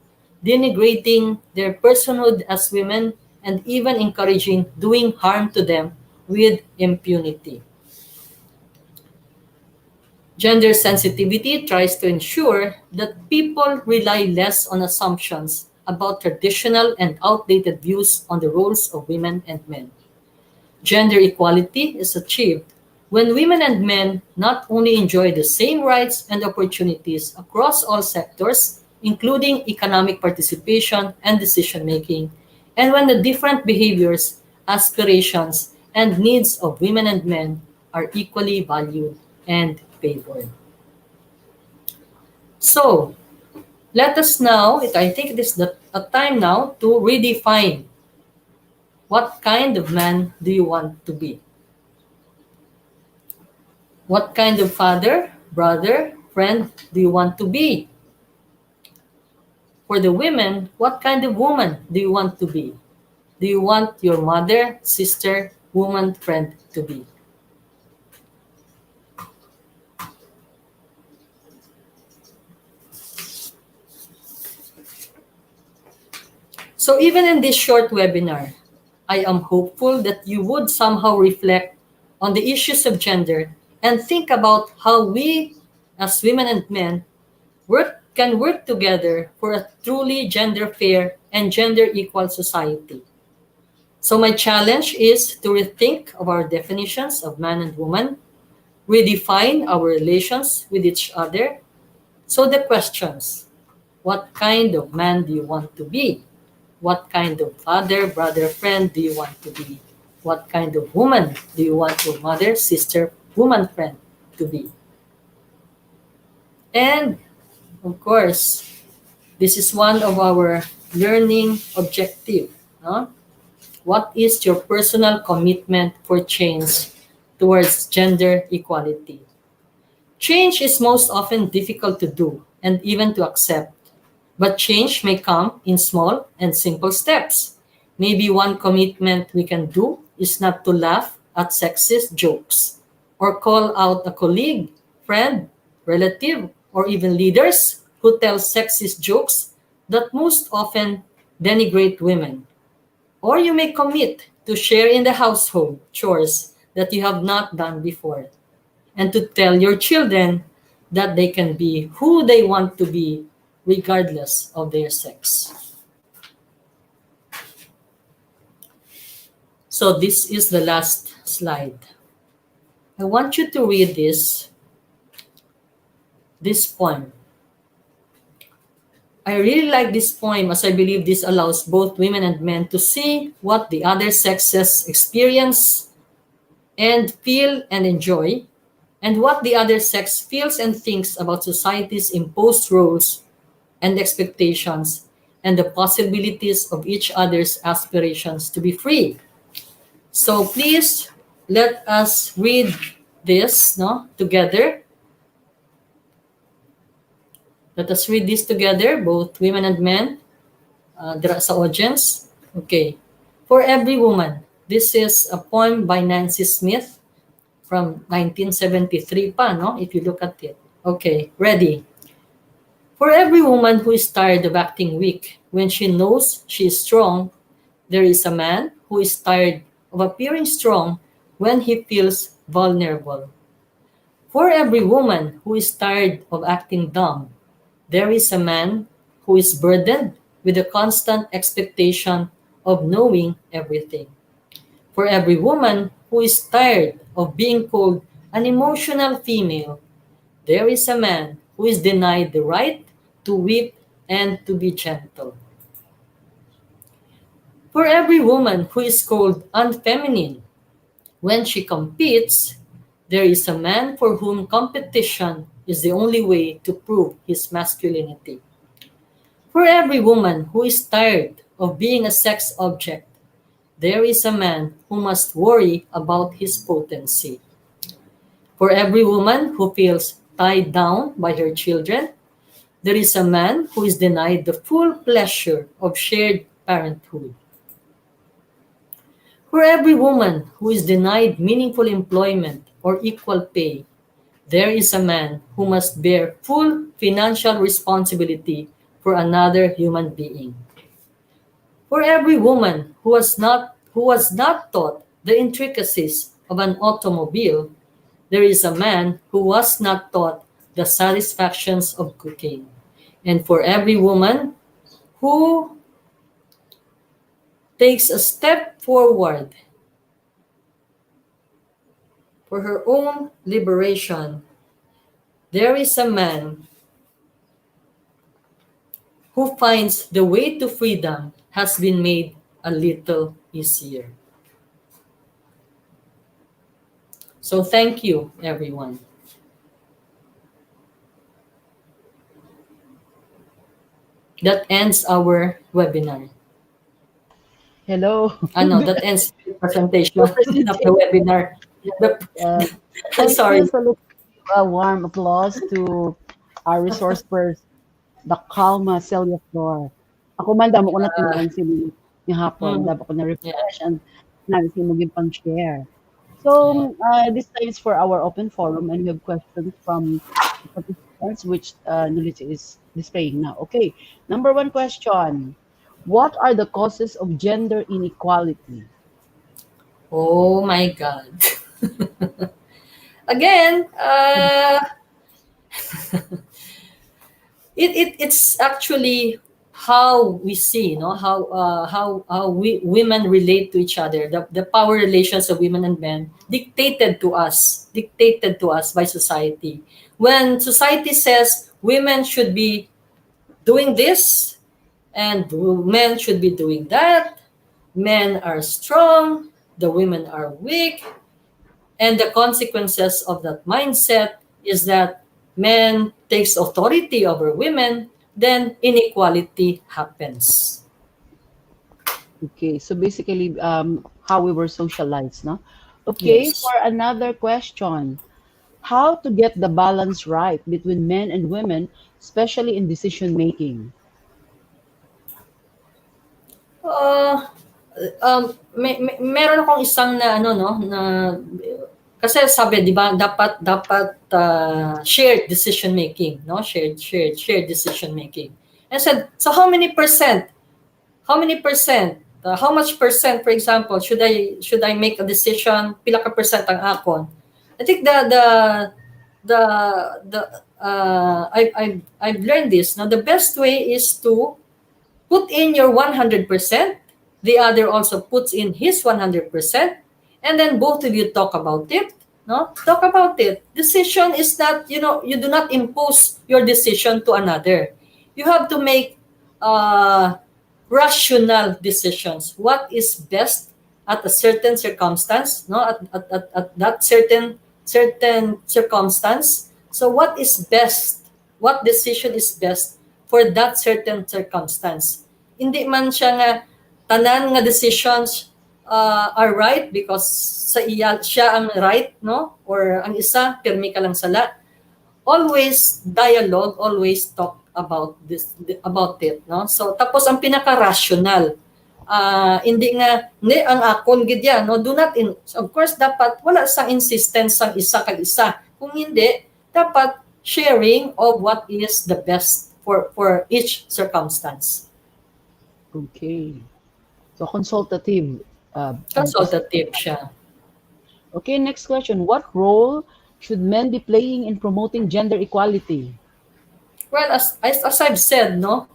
denigrating their personhood as women, and even encouraging doing harm to them with impunity. Gender sensitivity tries to ensure that people rely less on assumptions about traditional and outdated views on the roles of women and men. Gender equality is achieved when women and men not only enjoy the same rights and opportunities across all sectors, including economic participation and decision-making, and when the different behaviors, aspirations, and needs of women and men are equally valued and favored. So, let us now, I think it is a time now to redefine what kind of man do you want to be? What kind of father, brother, friend do you want to be? For the women, what kind of woman do you want to be? Do you want your mother, sister, woman, friend to be? So even in this short webinar, I am hopeful that you would somehow reflect on the issues of gender and think about how we, as women and men, can work together for a truly gender fair and gender equal society. So my challenge is to rethink of our definitions of man and woman, redefine our relations with each other. So the questions, what kind of man do you want to be? What kind of father, brother, friend do you want to be? What kind of woman do you want your mother, sister, woman, friend to be? And of course, this is one of our learning objective. No? What is your personal commitment for change towards gender equality? Change is most often difficult to do and even to accept. But change may come in small and simple steps. Maybe one commitment we can do is not to laugh at sexist jokes or call out a colleague, friend, relative, or even leaders who tell sexist jokes that most often denigrate women. Or you may commit to share in the household chores that you have not done before and to tell your children that they can be who they want to be regardless of their sex. So this is the last slide. I want you to read this poem. I really like this poem as I believe this allows both women and men to see what the other sexes experience and feel and enjoy, and what the other sex feels and thinks about society's imposed roles and expectations, and the possibilities of each other's aspirations to be free. So please let us read this together. Let us read this together, both women and men, sa audience. Okay. For every woman. This is a poem by Nancy Smith from 1973 pa, if you look at it. Okay, ready. For every woman who is tired of acting weak when she knows she is strong, there is a man who is tired of appearing strong when he feels vulnerable. For every woman who is tired of acting dumb, there is a man who is burdened with the constant expectation of knowing everything. For every woman who is tired of being called an emotional female, there is a man who is denied the right to weep and to be gentle. For every woman who is called unfeminine, when she competes, there is a man for whom competition is the only way to prove his masculinity. For every woman who is tired of being a sex object, there is a man who must worry about his potency. For every woman who feels tied down by her children, there is a man who is denied the full pleasure of shared parenthood. For every woman who is denied meaningful employment or equal pay, there is a man who must bear full financial responsibility for another human being. For every woman who was not taught the intricacies of an automobile, there is a man who was not taught the satisfactions of cooking. And for every woman who takes a step forward for her own liberation, there is a man who finds the way to freedom has been made a little easier. So thank you, everyone. That ends our webinar. Hello. That ends the presentation of the webinar. I'm sorry. A warm applause to our resource person, the Calma Celia Flor. Ako man, damo ko na tinuan sila yung hapon. Damo ko na refresh and namin sila maging pang-share. So, this time is for our open forum and we have questions from the participants which NOLITC is displaying now. Okay, number one question. What are the causes of gender inequality? Oh my God. Again, it's actually how we see, how women relate to each other, the power relations of women and men dictated to us by society. When society says women should be doing this and men should be doing that, men are strong, the women are weak, and the consequences of that mindset is that men takes authority over women, then inequality happens. Okay, so basically, how we were socialized, no? Okay, Yes. for another question, how to get the balance right between men and women, especially in decision making? Meron akong isang kasi sabi, 'di ba, dapat shared decision making, no? Shared decision making. And said, so how many percent? How much percent, for example, should I make a decision? Pila ka percent ang akon? I think I've learned this. Now the best way is to put in your 100%, the other also puts in his 100%, and then both of you talk about it. No? Talk about it. Decision is not, you do not impose your decision to another. You have to make rational decisions. What is best at a certain circumstance, no? At that certain circumstance. So what is best? What decision is best for that certain circumstance? Hindi man siya nga tanan nga decisions are right because siya ang right, no? Or ang isa pirmi ka lang sala. Always dialogue, always talk about it, no? So tapos ang pinaka-rational, hindi ang akon gid yan, no? Of course dapat wala sang insistence sang isa kag isa. Kung hindi, dapat sharing of what is the best for each circumstance. Okay. So consultative. Consultative siya. Okay, next question. What role should men be playing in promoting gender equality? Well, as I've said, no,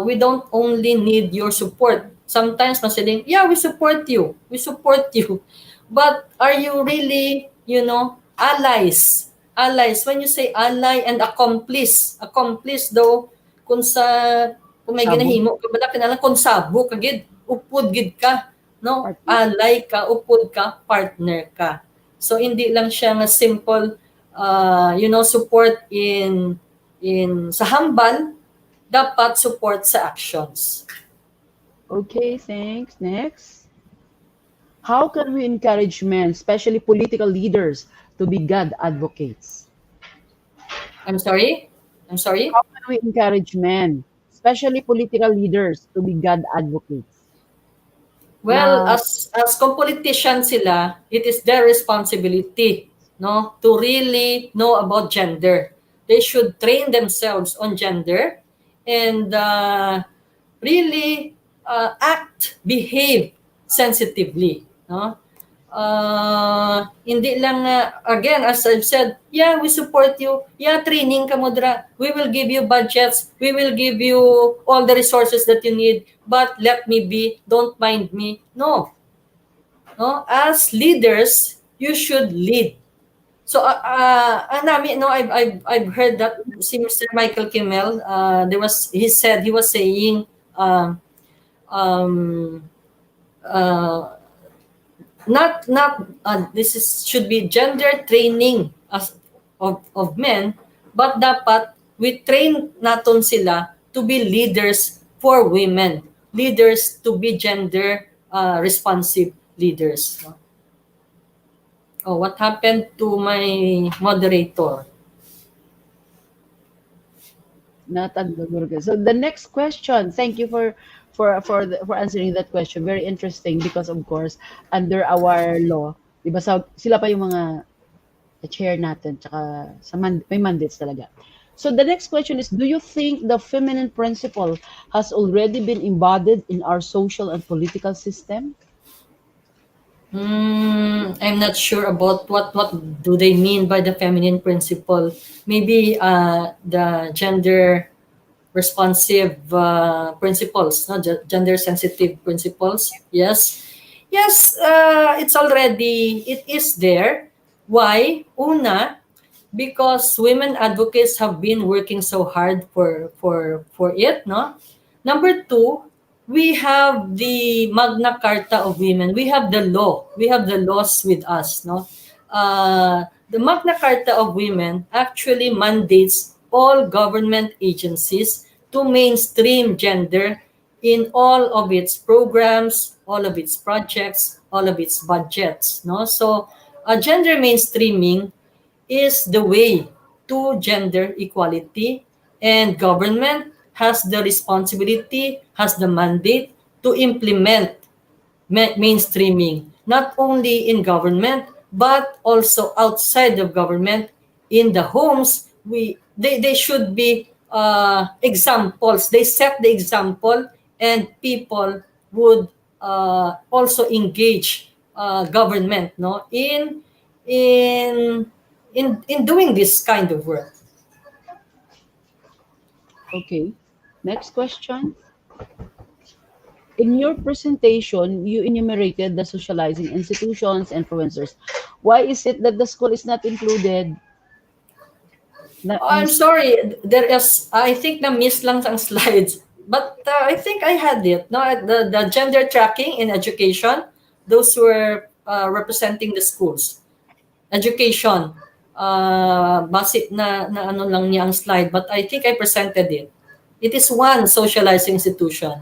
we don't only need your support. Sometimes masaling, yeah, we support you. We support you. But are you really, allies? Allies. When you say ally and accomplice daw, kung kung may Sabog. ginahimo, kabala kinalang kung sabo, kagid, upod gid ka. No? Partner. Ally ka, upod ka, partner ka. So, hindi lang siya nga simple, support in sa hambal, dapat support sa actions. Okay, thanks. Next. How can we encourage men, especially political leaders, to be God advocates? I'm sorry? How can we encourage men, especially political leaders, to be God advocates? Well, as kung politician sila, it is their responsibility, no, to really know about gender. They should train themselves on gender and really behave sensitively, no? Hindi lang again, as I've said, yeah, we support you, yeah, training ka mo dra, we will give you budgets, we will give you all the resources that you need, but let me be, don't mind me. No, as leaders, you should lead. So I've heard that si Mr. Michael Kimmel, he was saying should be gender training of men, but dapat we train naton sila to be leaders for women, leaders to be gender responsive leaders. Oh, what happened to my moderator? So the next question, thank you for answering that question. Very interesting because of course under our law, di ba sila pa yung mga chair natin tsaka may mandates talaga. So the next question is, do you think the feminine principle has already been embodied in our social and political system? I'm not sure about what do they mean by the feminine principle. Maybe the gender responsive principles, no? Gender sensitive principles. Yes, it is there. Why? Una, because women advocates have been working so hard for it, no? Number two, we have the Magna Carta of women. We have the law. We have the laws with us, no? The Magna Carta of women actually mandates all government agencies to mainstream gender in all of its programs, all of its projects, all of its budgets, no? So, gender mainstreaming is the way to gender equality, and government has the responsibility, has the mandate to implement mainstreaming, not only in government, but also outside of government, in the homes. They should be examples. They set the example, and people would also engage government, no, in doing this kind of work. Okay. Next question. In your presentation, you enumerated the socializing institutions, influencers. Why is it that the school is not included? I'm sorry, I think na-miss lang ang slides. But I think I had it. No, the gender tracking in education, those were representing the schools. Education. Base na ano lang niya ang slide, but I think I presented it. It is one socializing institution.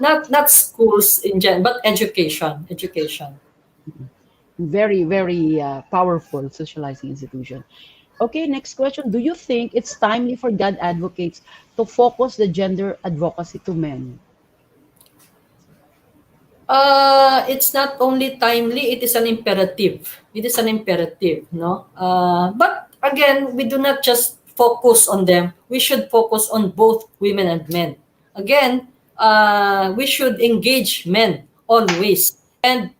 Not schools in general, but education. Very, very powerful socializing institution. Okay, next question. Do you think it's timely for God advocates to focus the gender advocacy to men? It's not only timely, it is an imperative. It is an imperative, no? But again, we do not just focus on them. We should focus on both women and men. Again, we should engage men always and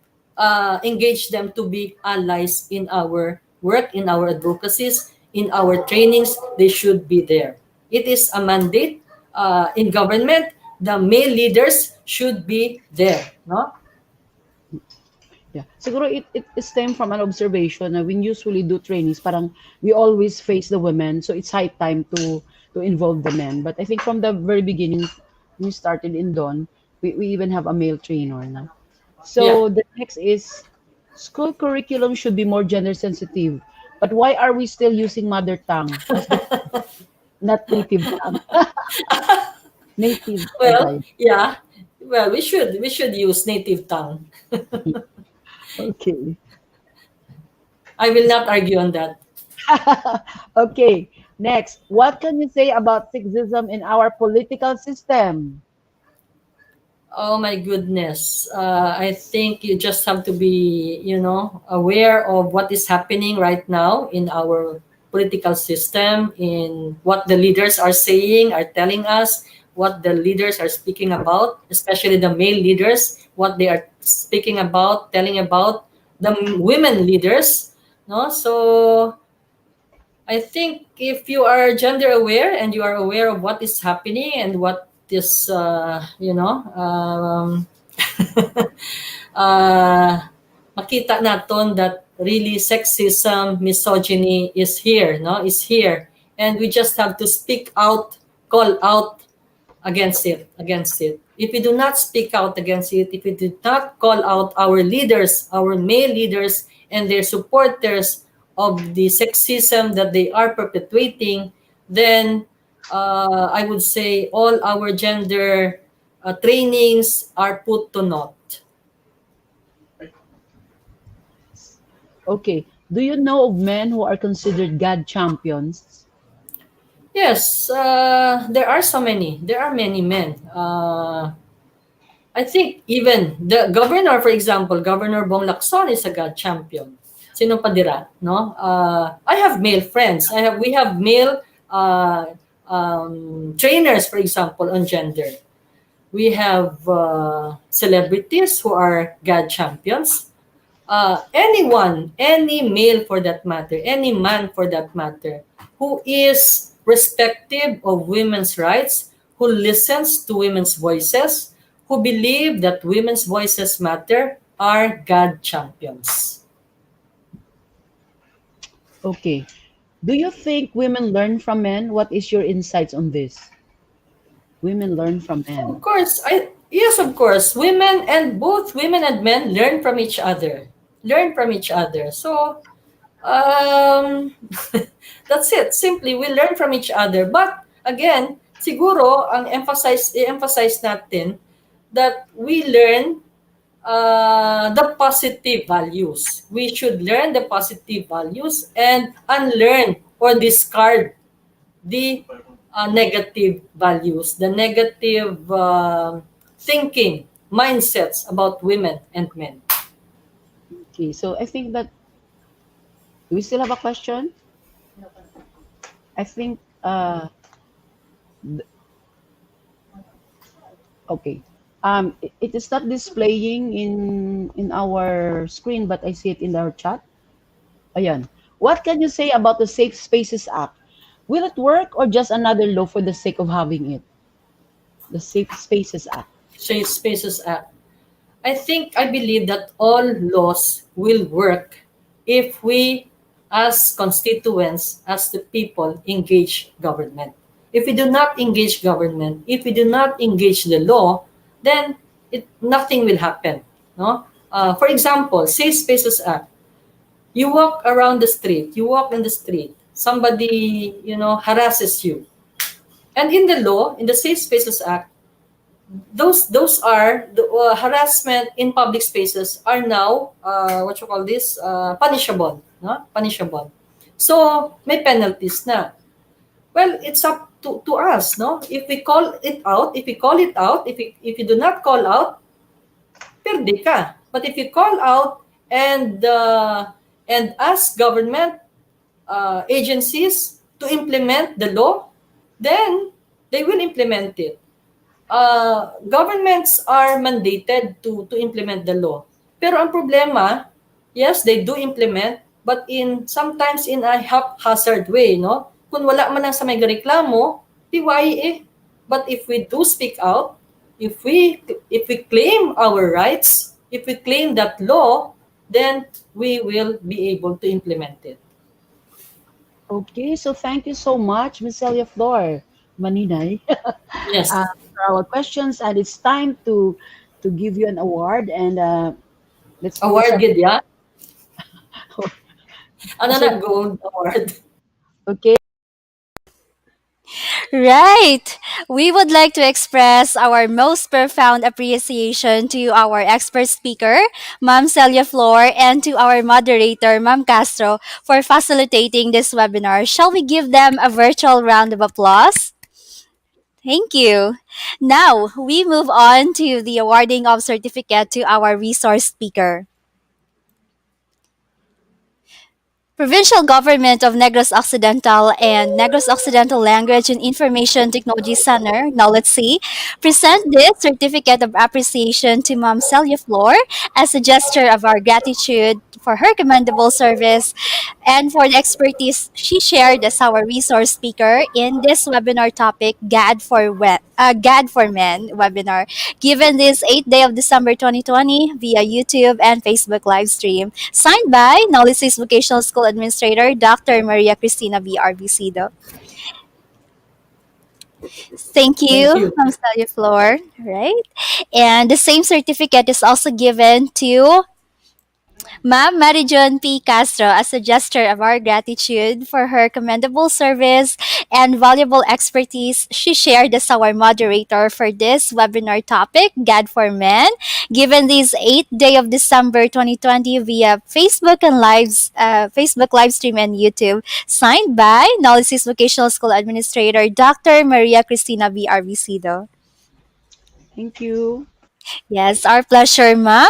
engage them to be allies in our work, in our advocacies, in our trainings, they should be there. It is a mandate in government. The male leaders should be there, no? Yeah. Siguro it stemmed from an observation na when usually do trainings, parang we always face the women. So it's high time to involve the men. But I think from the very beginning, when we started in Dawn, we even have a male trainer. No? Yeah. So the next is school curriculum should be more gender sensitive. But why are we still using mother tongue as the not native tongue? Native Well, guide. yeah. Well, we should use native tongue. Okay. I will not argue on that. Okay. Next, what can you say about sexism in our political system? Oh my goodness. I think you just have to be, aware of what is happening right now in our political system, in what the leaders are saying, are telling us, what the leaders are speaking about, especially the male leaders, what they are speaking about, telling about the women leaders. No? So I think if you are gender aware and you are aware of what is happening and what is, makita naton that really sexism, misogyny is here, no? Is here. And we just have to speak out, call out against it. If we do not speak out against it, if we do not call out our leaders, our male leaders and their supporters of the sexism that they are perpetuating, then I would say all our gender trainings are put to naught. Okay. Do you know of men who are considered GAD champions? Yes, there are so many. There are many men. I think even the governor, for example, Governor Bong Lacson is a GAD champion. Sino pa dira, no? I have male friends. We have male trainers, for example, on gender. We have celebrities who are GAD champions. Anyone, any male for that matter, any man for that matter, who is respective of women's rights, who listens to women's voices, who believe that women's voices matter, are GAD champions. Okay. Do you think women learn from men? What is your insights on this? Women learn from men. Of course, yes, of course. Both women and men learn from each other. So, that's it. Simply, we learn from each other. But again, siguro ang i-emphasize natin that we learn the positive values. We should learn the positive values and unlearn or discard the negative values, the negative thinking, mindsets about women and men. Okay, so I think that, do we still have a question? I think, okay. It is not displaying in our screen, but I see it in our chat. Ayan. What can you say about the Safe Spaces Act? Will it work or just another law for the sake of having it? The Safe Spaces Act. Safe Spaces Act. I believe that all laws will work if we, as constituents, as the people, engage government. If we do not engage government, if we do not engage the law, then nothing will happen. No? For example, Safe Spaces Act. You walk in the street, somebody, harasses you. And in the law, in the Safe Spaces Act, those are the harassment in public spaces are now punishable, no? Punishable. So may penalties na. Well, it's up to us, no? If we call it out, if you do not call out, perde ka. But if you call out and ask government agencies to implement the law, then they will implement it. Governments are mandated to implement the law. Pero ang problema, yes, they do implement, but sometimes in a haphazard way, no? Kung wala man lang sa may reklamo, di why eh. But if we do speak out, if we claim our rights, if we claim that law, then we will be able to implement it. Okay, so thank you so much, Ms. Celia Flor Maninay, Yes. for our questions, and it's time to give you an award, and let's do this. Award gid ya? Ano So, na gold award? okay. Right. We would like to express our most profound appreciation to our expert speaker, Ma'am Celia Flor, and to our moderator, Ma'am Castro, for facilitating this webinar. Shall we give them a virtual round of applause? Thank you. Now, we move on to the awarding of certificate to our resource speaker. Provincial Government of Negros Occidental and Negros Occidental Language and Information Technology Center, NOLITC, present this certificate of appreciation to Ma'am Celia Flor as a gesture of our gratitude for her commendable service and for the expertise she shared as our resource speaker in this webinar topic, GAD for Men webinar, given this 8th day of December 2020 via YouTube and Facebook live stream. Signed by NOLITC's Vocational School Administrator, Dr. Maria Cristina V. Arvisido. Thank Thank you, you. Ma'am Celia Flor. Right? And the same certificate is also given to Ma'am Marijon P. Castro as a gesture of our gratitude for her commendable service and valuable expertise she shared as our moderator for this webinar topic, GAD for Men, given this 8th day of December 2020 via Facebook live stream and YouTube, signed by NOLIC's Vocational School Administrator, Dr. Maria Cristina V. Arvisido. Thank you. Yes, our pleasure, ma'am.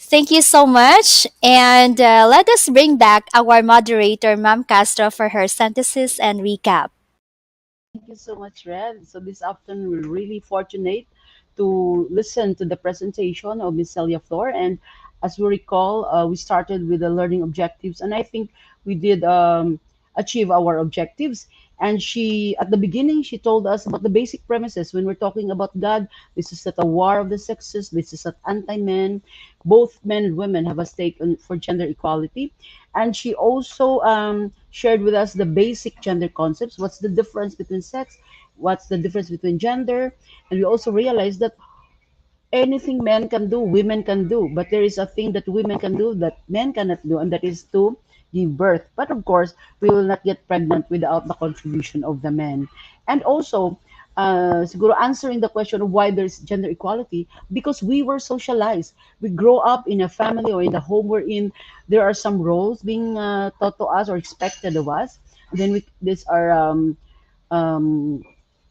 Thank you so much. And let us bring back our moderator, Ma'am Castro, for her synthesis and recap. Thank you so much, Red. So this afternoon, we're really fortunate to listen to the presentation of Miss Celia Flor. And as we recall, we started with the learning objectives, and I think we did achieve our objectives. And at the beginning, she told us about the basic premises. When we're talking about God, this is not a war of the sexes, this is not anti-men. Both men and women have a stake for gender equality. And she also shared with us the basic gender concepts. What's the difference between sex? What's the difference between gender? And we also realized that anything men can do, women can do. But there is a thing that women can do that men cannot do, and that is to give birth. But of course, we will not get pregnant without the contribution of the men. And also, siguro answering the question of why there's gender equality, because we were socialized. We grow up in a family or in the home we're in. There are some roles being taught to us or expected of us. And then these are um,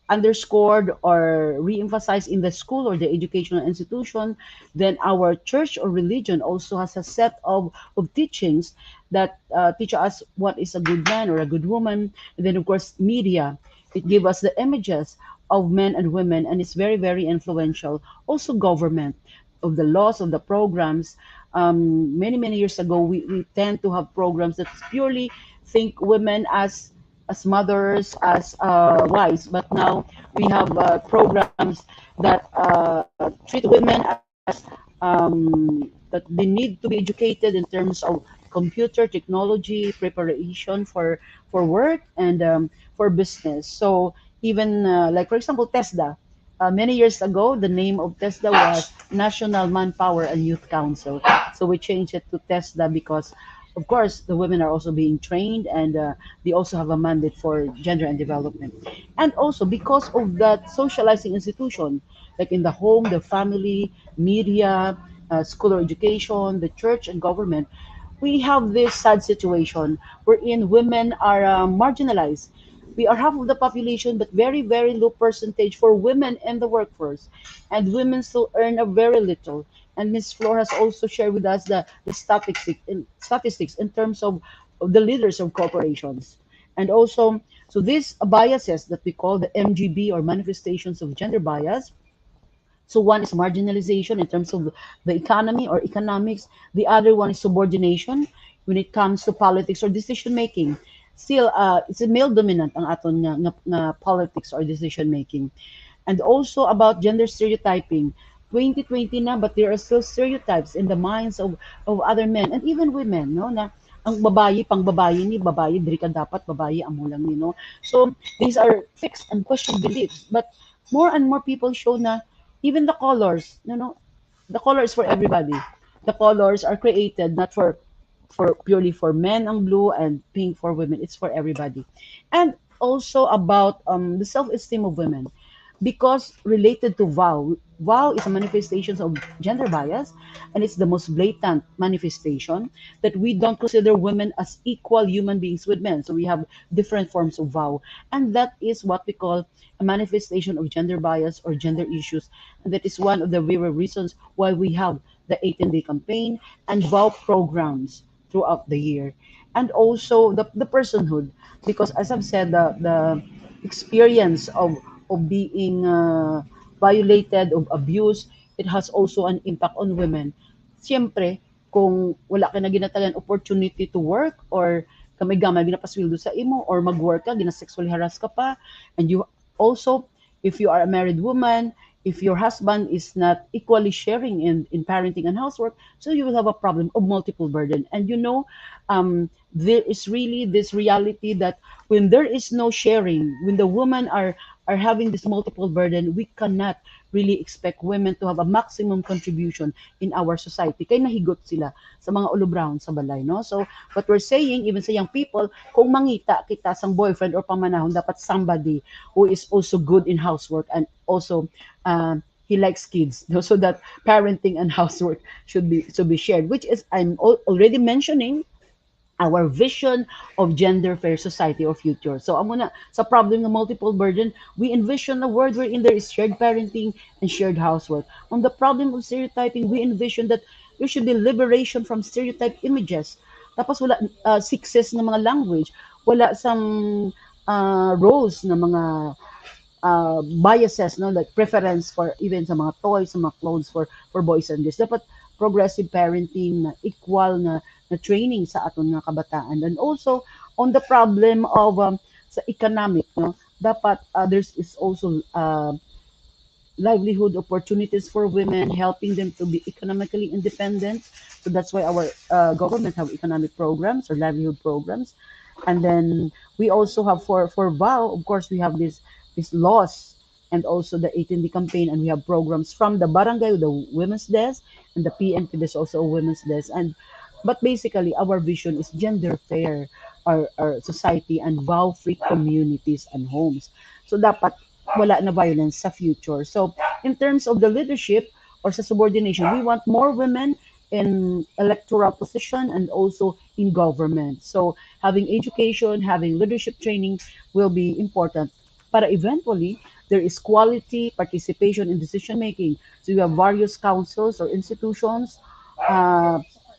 underscored or re-emphasized in the school or the educational institution. Then our church or religion also has a set of teachings that teach us what is a good man or a good woman. And then of course media, it gives us the images of men and women, and it's very, very influential. Also government, of the laws, of the programs. Many, many years ago, we tend to have programs that purely think women as mothers, as wives. But now we have programs that treat women as that they need to be educated in terms of computer technology, preparation for work, and for business. So even like for example, TESDA. Many years ago, the name of TESDA was National Manpower and Youth Council. So we changed it to TESDA because of course, the women are also being trained, and they also have a mandate for gender and development. And also because of that socializing institution, like in the home, the family, media, school or education, the church and government, we have this sad situation wherein women are marginalized. We are half of the population, but very, very low percentage for women in the workforce. And women still earn a very little. And Ms. Flor has also shared with us the statistics in terms of the leaders of corporations. And also, so these biases that we call the MGB or manifestations of gender bias. So one is marginalization in terms of the economy or economics. The other one is subordination when it comes to politics or decision making. Still, it's a male dominant ang aton nga politics or decision making. And also about gender stereotyping. 2020 na, but there are still stereotypes in the minds of other men and even women, no? Na ang babayi, pang babayi ni babayi, diri ka dapat, babayi, amo lang ni, no? So, these are fixed and questioned beliefs. But more and more people show na even the colors, the color is for everybody. The colors are created not for purely for men ang blue and pink for women. It's for everybody. And also about the self-esteem of women because related to vow. Vow is a manifestation of gender bias, and it's the most blatant manifestation that we don't consider women as equal human beings with men. So we have different forms of vow, and that is what we call a manifestation of gender bias or gender issues, and that is one of the very reasons why we have the 18-day campaign and vow programs throughout the year, and also the personhood, because as I've said, the experience of being violated, of abuse, it has also an impact on women. Siyempre, kung wala ka na ginatagan opportunity to work or kamay-gamay ginapasweldo sa imo or mag-work ka, gina-sexually harass ka pa, and you also, if you are a married woman, if your husband is not equally sharing in parenting and housework, so you will have a problem of multiple burden. And there is really this reality that when there is no sharing, when the women are having this multiple burden, we cannot really expect women to have a maximum contribution in our society. Kaya nahigot sila sa mga ulubrahon sa balay, no? So, what we're saying, even sa young people, kung mangita kita sang boyfriend or pamanahon, dapat somebody who is also good in housework and also he likes kids, no? So that parenting and housework should be shared, which is I'm already mentioning our vision of gender fair society or future. So amo na sa problem ng multiple burden, we envision a world wherein there is shared parenting and shared housework. On the problem of stereotyping, we envision that there should be liberation from stereotype images. Tapos wala sexist na mga language, wala some roles na mga biases, no, like preference for even sa mga toys, sa mga clothes for boys and girls. Dapat progressive parenting na equal na training sa aton nga kabataan. And also on the problem of sa economic, no, dapat there's is also livelihood opportunities for women, helping them to be economically independent. So that's why our government have economic programs or livelihood programs. And then we also have for VAW, of course, we have these laws and also the 18D campaign, and we have programs from the barangay, the women's desk, and the PNP, there's also a women's desk. But basically, our vision is gender fair, our society, and vow-free communities and homes. So dapat wala na violence sa future. So in terms of the leadership or sa subordination, we want more women in electoral position and also in government. So having education, having leadership training will be important. Para eventually, there is quality participation in decision making. So you have various councils or institutions,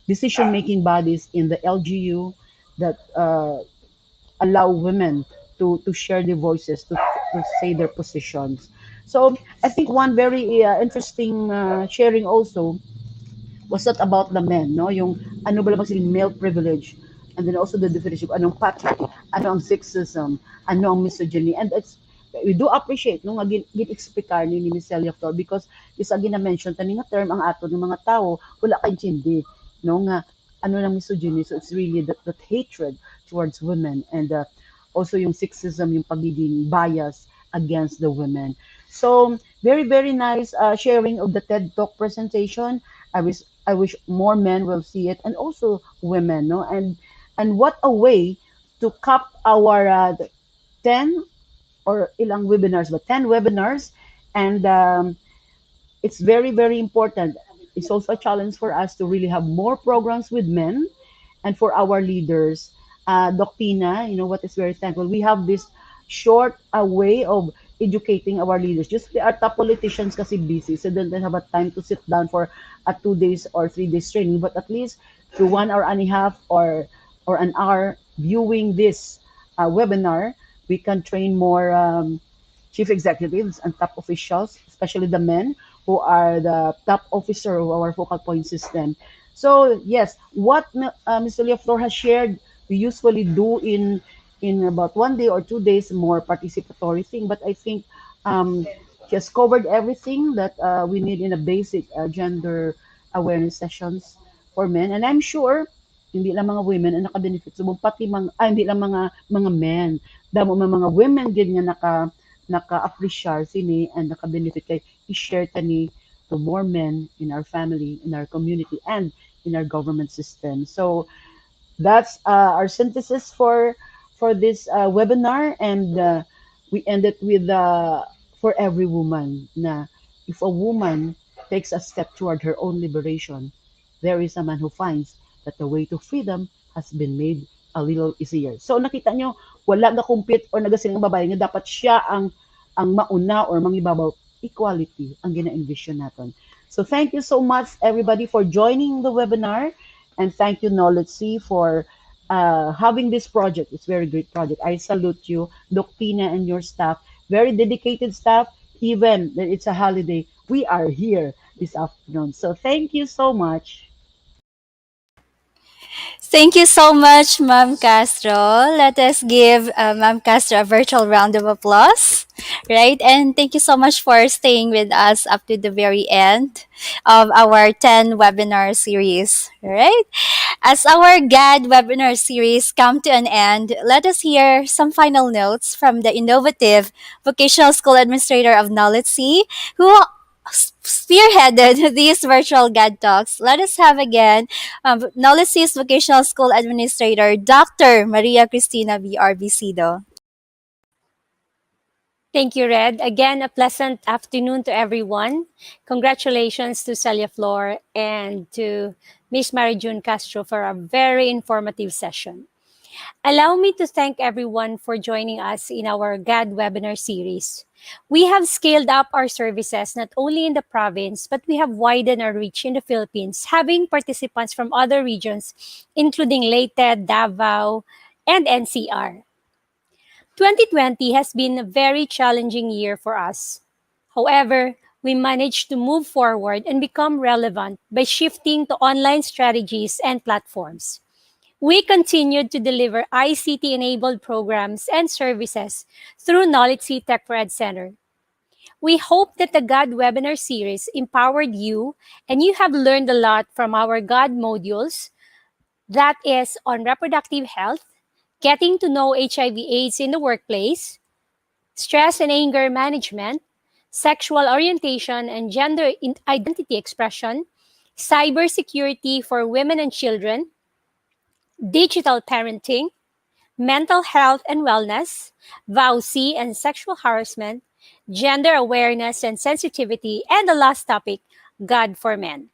decision making bodies in the LGU that allow women to share their voices, to say their positions. So I think one very interesting sharing also was not about the men, no? Yung ano ba lang silang male privilege, and then also the definition of anong patriarchy, ano ang sexism, ano ang misogyny, and it's we do appreciate no nga gin-explicar ni Miss Celia Flor because isa gina-mention tani nga term ang ato ng mga tao wala kay intindi no nga ano ng misogyny, so it's really that hatred towards women, and also yung sexism, yung pagiging bias against the women. So very very nice sharing of the TED Talk presentation. I wish more men will see it, and also women, no? And what a way to cap our 10 or ilang webinars, but 10 webinars, and it's very very important. It's also a challenge for us to really have more programs with men, and for our leaders. Doc Tina, you know what is very thankful. We have this short way of educating our leaders. Just our top politicians kasi busy, so they don't have a time to sit down for a 2 days or 3 days training. But at least through 1 hour and a half or an hour viewing this webinar, we can train more chief executives and top officials, especially the men who are the top officer of our focal point system. So yes, what Mr. Leoflor has shared, we usually do in about 1 day or 2 days, more participatory thing. But I think she has covered everything that we need in a basic gender awareness sessions for men. And I'm sure hindi lang mga women ang naka-benefit so pati hindi lang mga men. Damo mga women gid nga naka-appreciate sini and naka-benefit kay i-share tani to more men in our family, in our community, and in our government system. So that's our synthesis for this webinar, and we end it with for every woman. Na if a woman takes a step toward her own liberation, there is a man who finds that the way to freedom has been made a little easier. So nakita nyo, wala na compete or nagasiling ang babae nga dapat siya ang mauna or mangibabaw. Equality ang gina-envision natin. So thank you so much everybody for joining the webinar, and thank you NOLITC for having this project. It's a very great project. I salute you, Doc Tina and your staff. Very dedicated staff. Even that it's a holiday, we are here this afternoon. So thank you so much. Thank you so much, Ma'am Castro. Let us give Ma'am Castro a virtual round of applause, right? And thank you so much for staying with us up to the very end of our 10 webinar series, right? As our GAD webinar series come to an end, let us hear some final notes from the innovative vocational school administrator of NOLITC, who spearheaded these virtual GAD talks. Let us have again NOLITC's Vocational School Administrator, Dr. Maria Cristina V. Arbicido. Thank you, Red. Again, a pleasant afternoon to everyone. Congratulations to Celia Flor and to Miss Mary June Castro for a very informative session. Allow me to thank everyone for joining us in our GAD webinar series. We have scaled up our services not only in the province, but we have widened our reach in the Philippines, having participants from other regions, including Leyte, Davao, and NCR. 2020 has been a very challenging year for us. However, we managed to move forward and become relevant by shifting to online strategies and platforms. We continued to deliver ICT-enabled programs and services through NOLITC Tech4ED Center. We hope that the GAD webinar series empowered you and you have learned a lot from our GAD modules, that is on reproductive health, getting to know HIV/AIDS in the workplace, stress and anger management, sexual orientation and gender identity expression, cybersecurity for women and children, digital parenting, mental health and wellness, VAWC and sexual harassment, gender awareness and sensitivity, and the last topic, God for Men.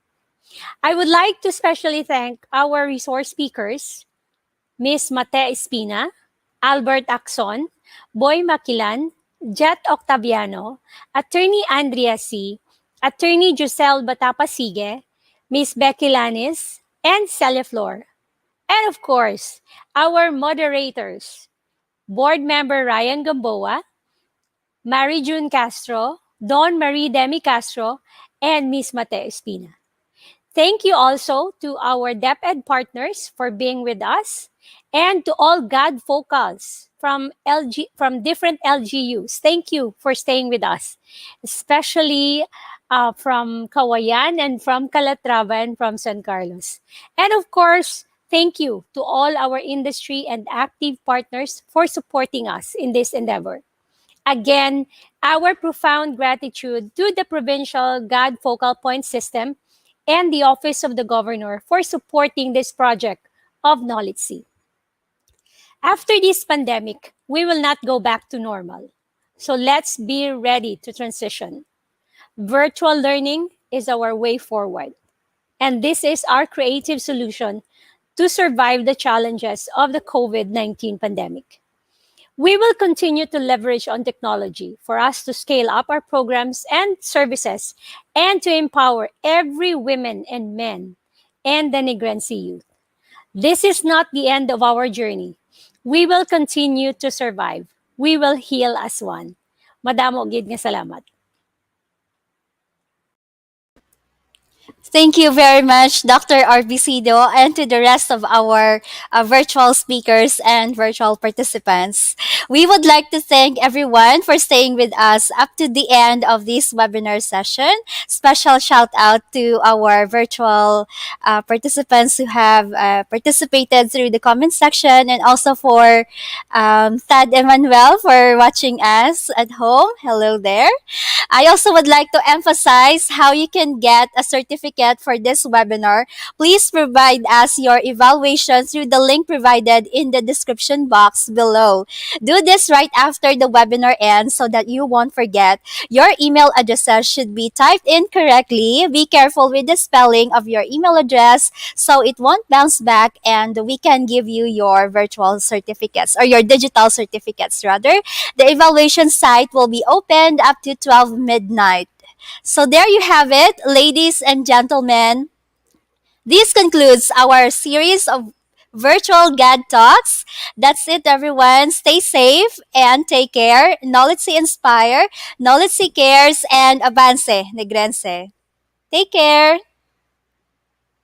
I would like to especially thank our resource speakers, Ms. Mate Espina, Albert Acson, Boy Makilan, Jet Octaviano, Attorney Andrea C., Attorney Giselle Batapasige, Ms. Becky Lanis, and Celia Flor. And of course, our moderators, Board Member Ryan Gamboa, Mary June Castro, Don Marie Demi Castro, and Ms. Mate Espina. Thank you also to our DepEd partners for being with us, and to all GAD focals from different LGUs. Thank you for staying with us, especially from Kawayan and from Calatrava and from San Carlos. And of course, thank you to all our industry and active partners for supporting us in this endeavor. Again, our profound gratitude to the Provincial GAD Focal Point System and the Office of the Governor for supporting this project of NOLITC. After this pandemic, we will not go back to normal. So let's be ready to transition. Virtual learning is our way forward. And this is our creative solution to survive the challenges of the COVID-19 pandemic. We will continue to leverage on technology for us to scale up our programs and services and to empower every woman and man and the Negrense youth. This is not the end of our journey. We will continue to survive. We will heal as one. Madamo gid nga salamat. Thank you very much, Dr. Arbisido, and to the rest of our virtual speakers and virtual participants. We would like to thank everyone for staying with us up to the end of this webinar session. Special shout out to our virtual participants who have participated through the comment section, and also for Thad Emmanuel for watching us at home. Hello there. I also would like to emphasize how you can get a certificate for this webinar. Please provide us your evaluation through the link provided in the description box below. Do this right after the webinar ends so that you won't forget. Your email addresses should be typed in correctly. Be careful with the spelling of your email address so it won't bounce back, and we can give you your virtual certificates, or your digital certificates rather. The evaluation site will be opened up to 12 midnight. So there you have it, ladies and gentlemen. This concludes our series of virtual GAD talks. That's it, everyone. Stay safe and take care. NOLITC Inspire, NOLITC Cares, and Avance Negrense. Take care.